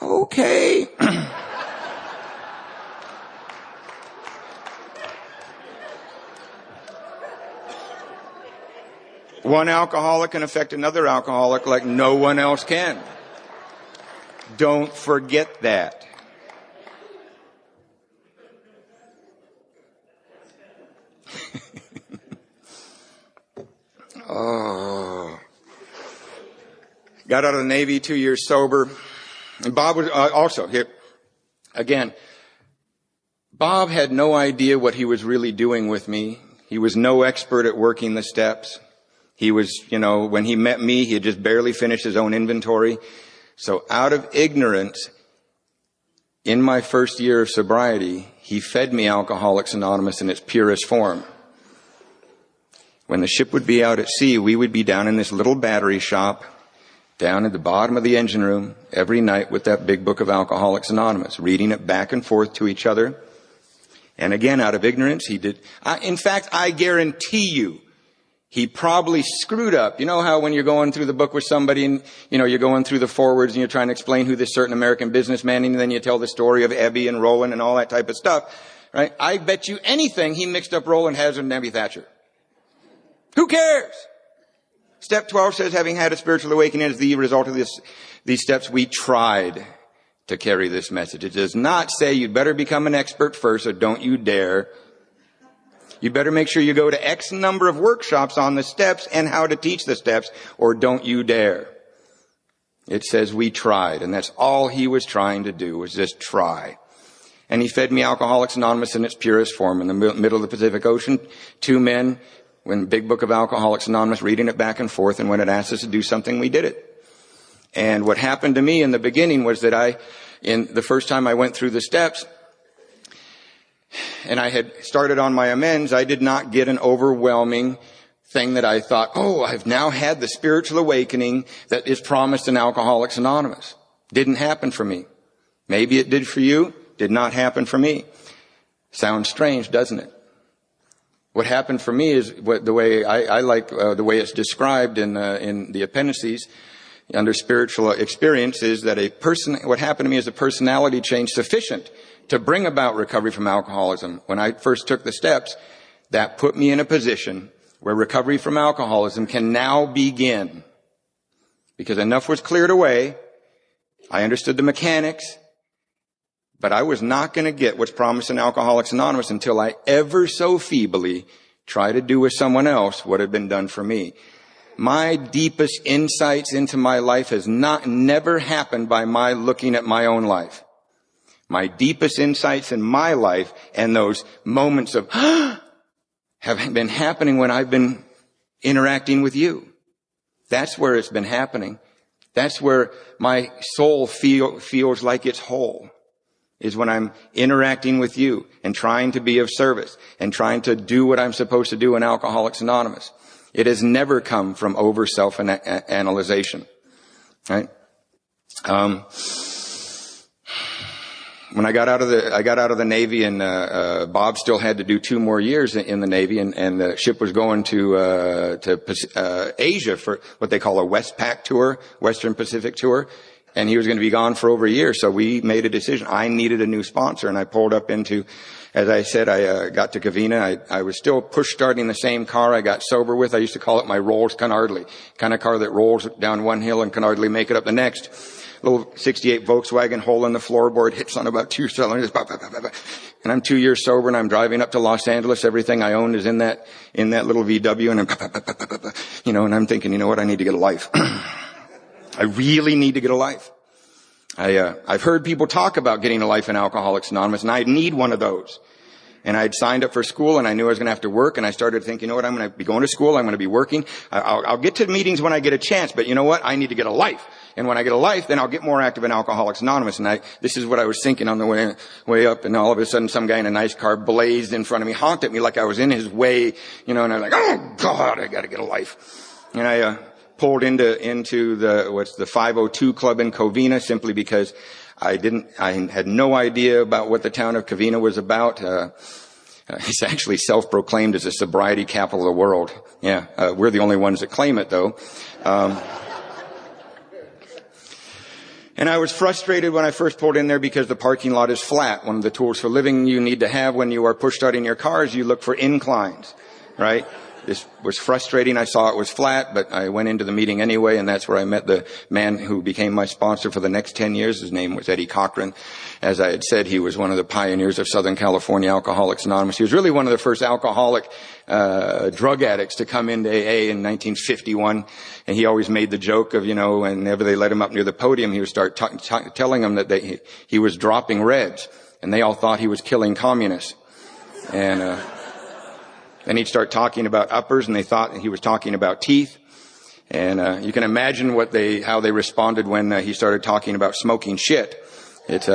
Okay. One alcoholic can affect another alcoholic like no one else can. Don't forget that. Oh. Got out of the Navy 2 years sober. And Bob was also here. Again, Bob had no idea what he was really doing with me. He was no expert at working the steps. He was, when he met me, he had just barely finished his own inventory. So out of ignorance, in my first year of sobriety, he fed me Alcoholics Anonymous in its purest form. When the ship would be out at sea, we would be down in this little battery shop, down at the bottom of the engine room, every night with that big book of Alcoholics Anonymous, reading it back and forth to each other. And again, out of ignorance, he did. In fact, I guarantee you, he probably screwed up. You know how when you're going through the book with somebody and, you're going through the forwards and you're trying to explain who this certain American businessman, and then you tell the story of Ebby and Roland and all that type of stuff, right? I bet you anything he mixed up Roland Hazard and Debbie Thatcher. Who cares? Step 12 says, having had a spiritual awakening as the result of these steps, we tried to carry this message. It does not say you'd better become an expert first, or don't you dare. You better make sure you go to X number of workshops on the steps and how to teach the steps, or don't you dare. It says we tried, and that's all he was trying to do, was just try. And he fed me Alcoholics Anonymous in its purest form in the middle of the Pacific Ocean. Two men, when big book of Alcoholics Anonymous, reading it back and forth, and when it asked us to do something, we did it. And what happened to me in the beginning was that in the first time I went through the steps, and I had started on my amends, I did not get an overwhelming thing that I thought, I've now had the spiritual awakening that is promised in Alcoholics Anonymous. Didn't happen for me. Maybe it did for you. Did not happen for me. Sounds strange, doesn't it? What happened for me is the way I like the way it's described in the appendices under spiritual experience, is that what happened to me is a personality change sufficient to bring about recovery from alcoholism. When I first took the steps, that put me in a position where recovery from alcoholism can now begin. Because enough was cleared away. I understood the mechanics, but I was not going to get what's promised in Alcoholics Anonymous until I ever so feebly try to do with someone else what had been done for me. My deepest insights into my life has never happened by my looking at my own life. My deepest insights in my life and those moments of have been happening when I've been interacting with you. That's where it's been happening. That's where my soul feels like it's whole, is when I'm interacting with you and trying to be of service and trying to do what I'm supposed to do in Alcoholics Anonymous. It has never come from over self-analyzation, right? When I got out of the Navy, and Bob still had to do 2 more years in the Navy, and the ship was going to Asia for what they call a Westpac tour, Western Pacific tour, and he was going to be gone for over a year. So we made a decision. I needed a new sponsor, and I pulled up into, as I said, I got to Covina. I was still push starting the same car I got sober with. I used to call it my Rolls Canardly, kind of car that rolls down one hill and can hardly make it up the next. Little 68 Volkswagen, hole in the floorboard, hits on about 2 cylinders, and I'm 2 years sober, and I'm driving up to Los Angeles. Everything I owned is in that little VW, and and I'm thinking, you know what, I need to get a life. I really need to get a life. I've heard people talk about getting a life in Alcoholics Anonymous, and I need one of those. And I'd signed up for school, and I knew I was going to have to work, and I started thinking, you know what, I'm going to be going to school, I'm going to be working. I'll get to meetings when I get a chance, but you know what, I need to get a life. And when I get a life, then I'll get more active in Alcoholics Anonymous. And this is what I was thinking on the way up, and all of a sudden some guy in a nice car blazed in front of me, honked at me like I was in his way, and I was like, oh God, I got to get a life. And I pulled into the 502 club in Covina, simply because I had no idea about what the town of Covina was about. It's actually self-proclaimed as a sobriety capital of the world. Yeah, we're the only ones that claim it, though. And I was frustrated when I first pulled in there because the parking lot is flat. One of the tools for living you need to have when you are push starting your cars, you look for inclines, right? This was frustrating. I saw it was flat, but I went into the meeting anyway, and that's where I met the man who became my sponsor for the next 10 years. His name was Eddie Cochran. As I had said, he was one of the pioneers of Southern California Alcoholics Anonymous. He was really one of the first alcoholic drug addicts to come into AA in 1951. And he always made the joke of, whenever they let him up near the podium, he would start telling them that he was dropping reds, and they all thought he was killing communists. And then he'd start talking about uppers, and they thought he was talking about teeth. And you can imagine how they responded when he started talking about smoking shit. It's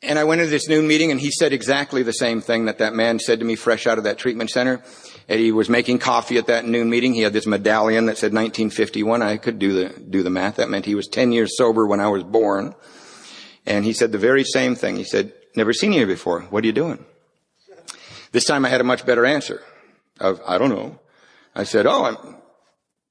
And I went into this noon meeting, and he said exactly the same thing that man said to me fresh out of that treatment center. Eddie was making coffee at that noon meeting. He had this medallion that said 1951. I could do the math. That meant he was 10 years sober when I was born. And he said the very same thing. He said, never seen you before. What are you doing? This time I had a much better answer of, I don't know. I said, I'm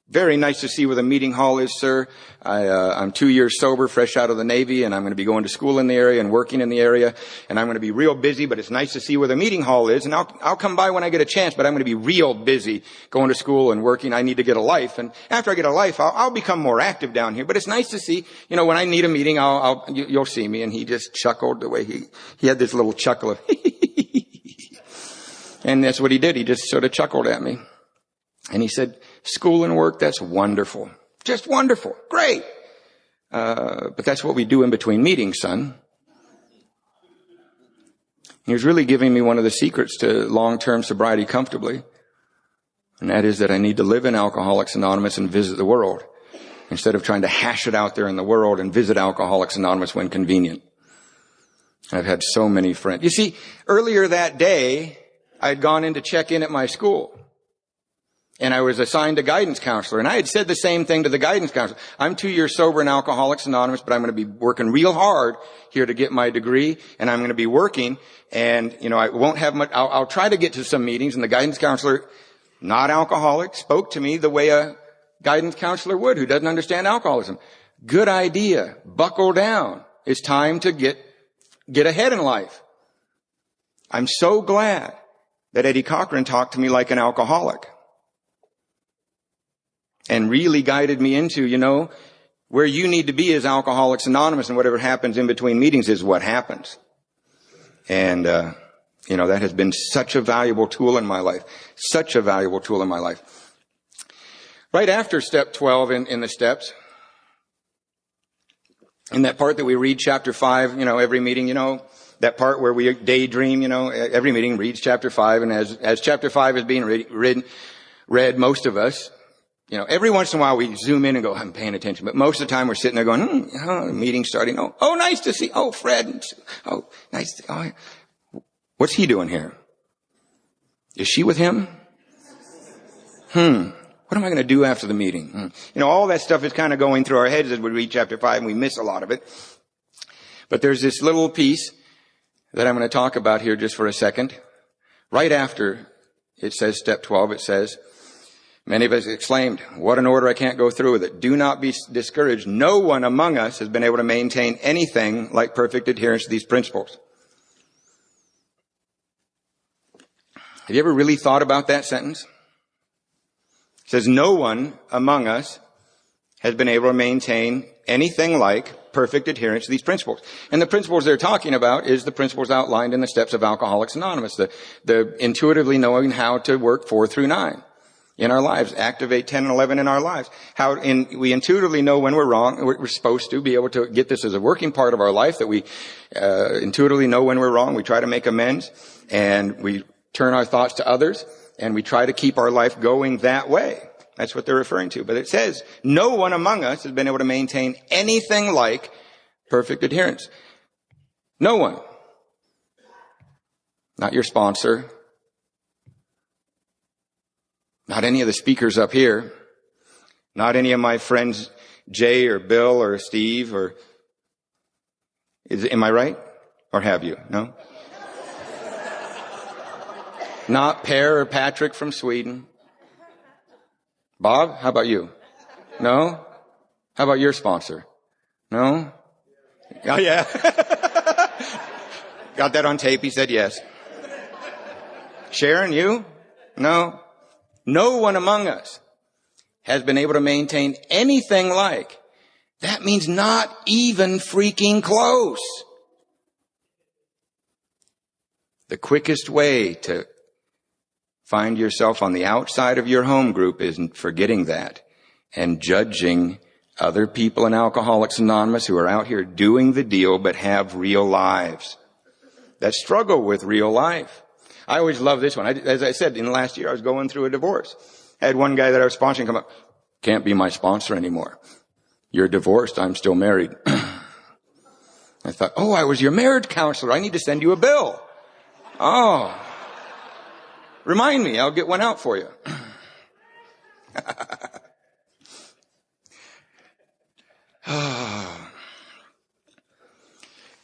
very nice to see where the meeting hall is, sir. I'm 2 years sober, fresh out of the Navy, and I'm going to be going to school in the area and working in the area, and I'm going to be real busy, but it's nice to see where the meeting hall is, and I'll come by when I get a chance, but I'm going to be real busy going to school and working. I need to get a life, and after I get a life, I'll become more active down here, but it's nice to see, when I need a meeting, you'll see me. And he just chuckled the way he had this little chuckle of, and that's what he did. He just sort of chuckled at me. And he said, school and work, that's wonderful. Just wonderful. Great. But that's what we do in between meetings, son. He was really giving me one of the secrets to long-term sobriety comfortably. And that is that I need to live in Alcoholics Anonymous and visit the world instead of trying to hash it out there in the world and visit Alcoholics Anonymous when convenient. I've had so many friends. You see, earlier that day, I'd gone in to check in at my school. And I was assigned a guidance counselor. And I had said the same thing to the guidance counselor. I'm 2 years sober in Alcoholics Anonymous, but I'm going to be working real hard here to get my degree. And I'm going to be working. And, I won't have much. I'll try to get to some meetings. And the guidance counselor, not alcoholic, spoke to me the way a guidance counselor would, who doesn't understand alcoholism. Good idea. Buckle down. It's time to get ahead in life. I'm so glad that Eddie Cochran talked to me like an alcoholic. And really guided me into, where you need to be as Alcoholics Anonymous, and whatever happens in between meetings is what happens. And, that has been such a valuable tool in my life. Such a valuable tool in my life. Right after step 12 in the steps, in that part that we read chapter 5, every meeting, that part where we daydream, every meeting reads chapter 5. And as chapter 5 is being read, most of us, every once in a while we zoom in and go, I'm paying attention. But most of the time we're sitting there going, the meeting's starting. Oh, nice to see. Oh, Fred. Oh, nice. What's he doing here? Is she with him? What am I going to do after the meeting? All that stuff is kind of going through our heads as we read chapter 5, and we miss a lot of it. But there's this little piece that I'm going to talk about here just for a second. Right after it says step 12, it says, many of us exclaimed, what an order, I can't go through with it. Do not be discouraged. No one among us has been able to maintain anything like perfect adherence to these principles. Have you ever really thought about that sentence? It says, no one among us has been able to maintain anything like perfect adherence to these principles. And the principles they're talking about is the principles outlined in the steps of Alcoholics Anonymous, the intuitively knowing how to work 4 through 9. In our lives, activate 10 and 11 in our lives. We intuitively know when we're wrong. We're supposed to be able to get this as a working part of our life, that we intuitively know when we're wrong. We try to make amends, and we turn our thoughts to others, and we try to keep our life going that way. That's what they're referring to. But it says, no one among us has been able to maintain anything like perfect adherence. No one. Not your sponsor. Not any of the speakers up here. Not any of my friends, Jay or Bill or Steve or... Am I right? Or have you? No? Not Per or Patrick from Sweden. Bob, how about you? No? How about your sponsor? No? Oh, yeah. Got that on tape. He said yes. Sharon, you? No? No one among us has been able to maintain anything like. That means not even freaking close. The quickest way to find yourself on the outside of your home group is forgetting that and judging other people in Alcoholics Anonymous who are out here doing the deal but have real lives that struggle with real life. I always love this one. As I said, in the last year, I was going through a divorce. I had one guy that I was sponsoring come up, can't be my sponsor anymore. You're divorced. I'm still married. I thought, I was your marriage counselor. I need to send you a bill. Oh, Remind me. I'll get one out for you.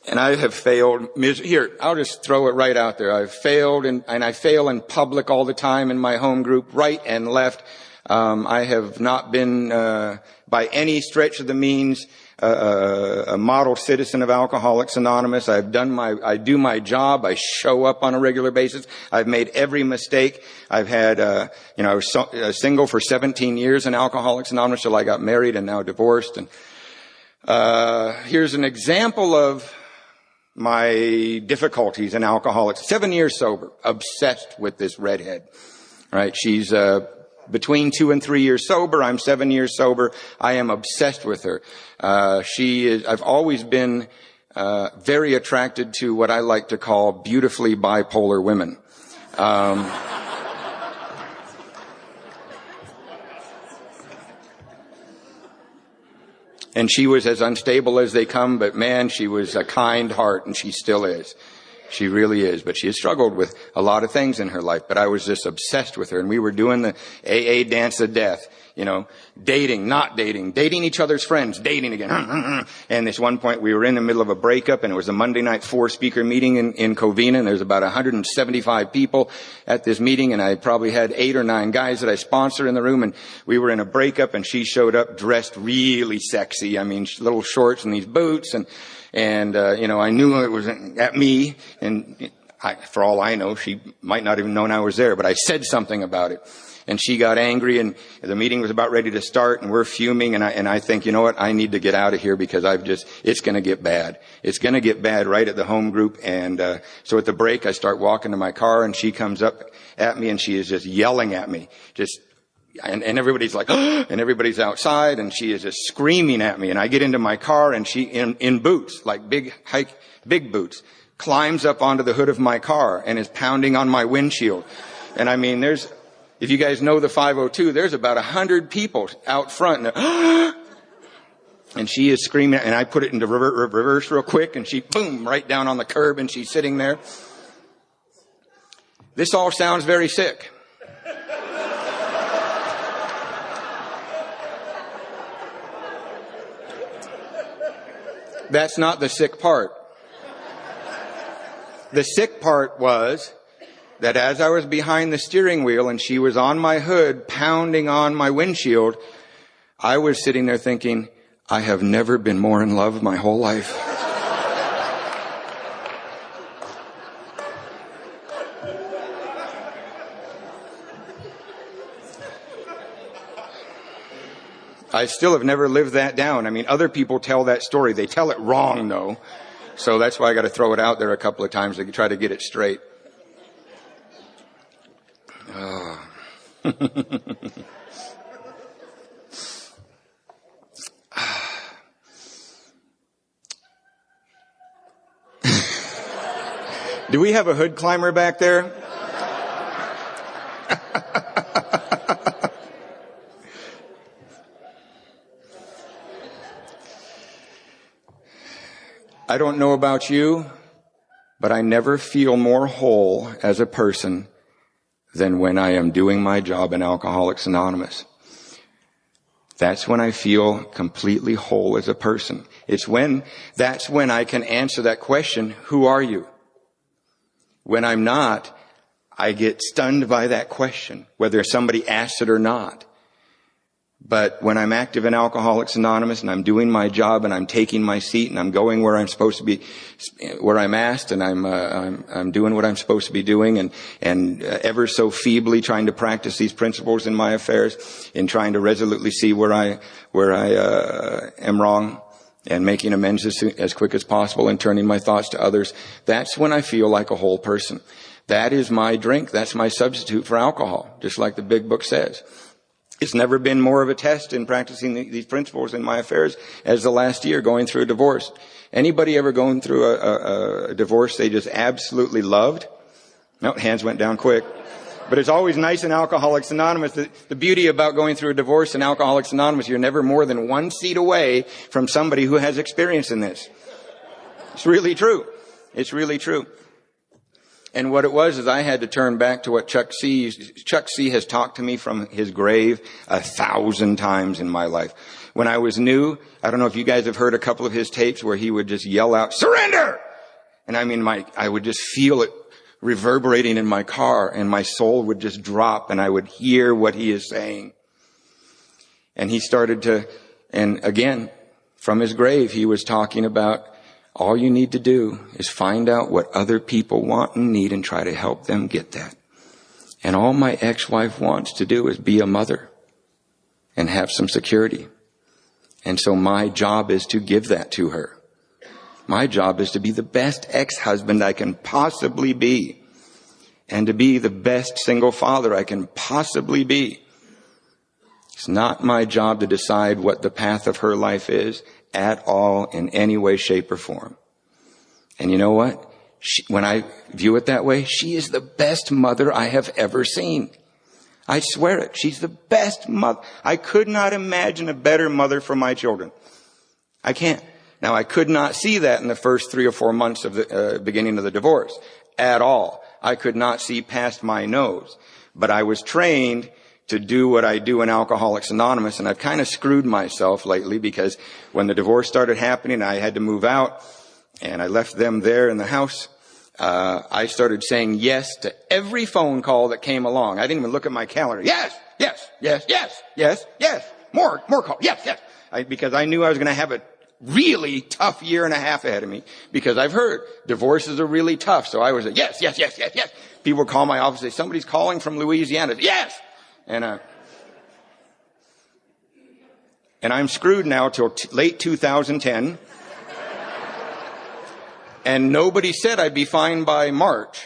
And I have failed. Here, I'll just throw it right out there. I've failed, and I fail in public all the time in my home group, right and left. I have not been, by any stretch of the means, a model citizen of Alcoholics Anonymous. I do my job. I show up on a regular basis. I've made every mistake. I've had, I was single for 17 years in Alcoholics Anonymous till I got married and now divorced. And, here's an example of my difficulties in alcoholics. 7 years sober, obsessed with this redhead, right? She's, between 2 and 3 years sober. I'm 7 years sober. I am obsessed with her. I've always been, very attracted to what I like to call beautifully bipolar women. And she was as unstable as they come, but man, she was a kind heart, and she still is. She really is. But she has struggled with a lot of things in her life. But I was just obsessed with her. And we were doing the AA dance of death. Dating, not dating, dating each other's friends, dating again. And this one point we were in the middle of a breakup, and it was a Monday night 4-speaker meeting in Covina, and there's about 175 people at this meeting, and I probably had 8 or 9 guys that I sponsor in the room, and we were in a breakup, and she showed up dressed really sexy. I mean, little shorts and these boots, and I knew it was at me, and for all I know, she might not even known I was there, but I said something about it. And she got angry, and the meeting was about ready to start, and we're fuming, and I think, you know what, I need to get out of here because it's gonna get bad. It's gonna get bad right at the home group. And, so at the break, I start walking to my car, and she comes up at me, and she is just yelling at me. And everybody's like, and everybody's outside, and she is just screaming at me. And I get into my car, and she, in boots, like big boots, climbs up onto the hood of my car and is pounding on my windshield. And I mean, if you guys know the 502, there's about 100 people out front. And she is screaming, and I put it into reverse real quick, and she, boom, right down on the curb, and she's sitting there. This all sounds very sick. That's not the sick part. The sick part was that as I was behind the steering wheel and she was on my hood pounding on my windshield, I was sitting there thinking, I have never been more in love my whole life. I still have never lived that down. I mean, other people tell that story. They tell it wrong, though. So that's why I got to throw it out there a couple of times to try to get it straight. Oh. Do we have a hood climber back there? I don't know about you, but I never feel more whole as a person than when I am doing my job in Alcoholics Anonymous. That's when I feel completely whole as a person. That's when I can answer that question, who are you? When I'm not, I get stunned by that question, whether somebody asks it or not. But when I'm active in Alcoholics Anonymous and I'm doing my job and I'm taking my seat and I'm going where I'm supposed to be, where I'm asked, and I'm doing what I'm supposed to be doing, and ever so feebly trying to practice these principles in my affairs, and trying to resolutely see where I am wrong, and making amends as quick as possible, and turning my thoughts to others. That's when I feel like a whole person. That is my drink. That's my substitute for alcohol, just like the big book says. It's never been more of a test in practicing these principles in my affairs as the last year going through a divorce. Anybody ever going through a divorce they just absolutely loved? No, hands went down quick. But it's always nice in Alcoholics Anonymous. The beauty about going through a divorce in Alcoholics Anonymous, you're never more than 1 seat away from somebody who has experience in this. It's really true. It's really true. And what it was is I had to turn back to what Chuck C has talked to me from his grave 1,000 times in my life. When I was new, I don't know if you guys have heard a couple of his tapes where he would just yell out, "Surrender!" And I mean, I would just feel it reverberating in my car, and my soul would just drop, and I would hear what he is saying. And he started to, and again, from his grave, he was talking about all you need to do is find out what other people want and need and try to help them get that. And all my ex-wife wants to do is be a mother and have some security. And so my job is to give that to her. My job is to be the best ex-husband I can possibly be, and to be the best single father I can possibly be. It's not my job to decide what the path of her life is at all, in any way, shape, or form. And you know what? When I view it that way, she is the best mother I have ever seen. I swear it. She's the best mother. I could not imagine a better mother for my children. I can't. Now, I could not see that in the first 3 or 4 months of the beginning of the divorce at all. I could not see past my nose. But I was trained to do what I do in Alcoholics Anonymous, and I've kind of screwed myself lately because when the divorce started happening, I had to move out, and I left them there in the house. I started saying yes to every phone call that came along. I didn't even look at my calendar. Yes, yes, yes, yes, yes, yes. More calls. Yes, yes. Because I knew I was going to have a really tough year and a half ahead of me, because I've heard divorces are really tough. So I was like, yes, yes, yes, yes, yes. People would call my office and say, somebody's calling from Louisiana. Yes. And I'm screwed now till late 2010. And nobody said I'd be fine by March.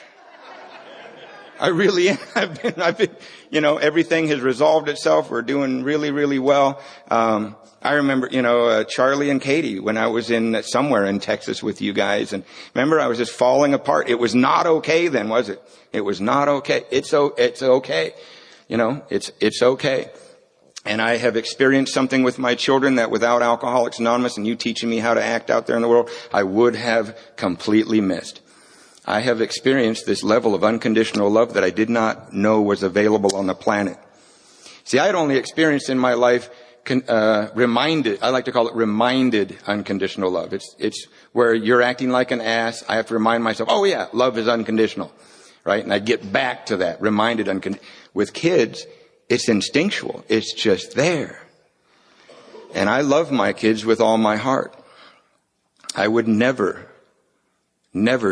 I really am. I've been, everything has resolved itself. We're doing really, really well. I remember, Charlie and Katie, when I was somewhere in Texas with you guys, and remember I was just falling apart. It was not okay then, was it? It was not okay. It's okay. It's okay. And I have experienced something with my children that without Alcoholics Anonymous and you teaching me how to act out there in the world, I would have completely missed. I have experienced this level of unconditional love that I did not know was available on the planet. See, I had only experienced in my life reminded, I like to call it reminded unconditional love. It's where you're acting like an ass. I have to remind myself, oh yeah, love is unconditional, right? And I get back to that, reminded unconditional. With kids, it's instinctual. It's just there. And I love my kids with all my heart. I would never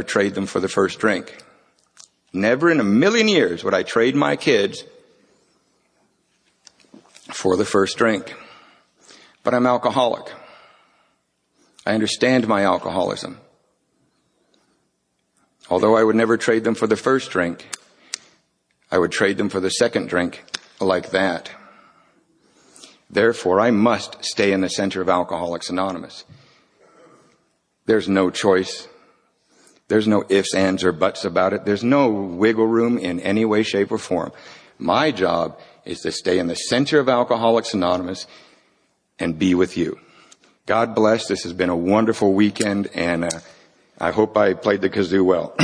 trade them for the first drink. Never in a million years would I trade my kids for the first drink. But I'm alcoholic. I understand my alcoholism. Although I would never trade them for the first drink, I would trade them for the second drink like that. Therefore, I must stay in the center of Alcoholics Anonymous. There's no choice. There's no ifs, ands, or buts about it. There's no wiggle room in any way, shape, or form. My job is to stay in the center of Alcoholics Anonymous and be with you. God bless. This has been a wonderful weekend, and I hope I played the kazoo well.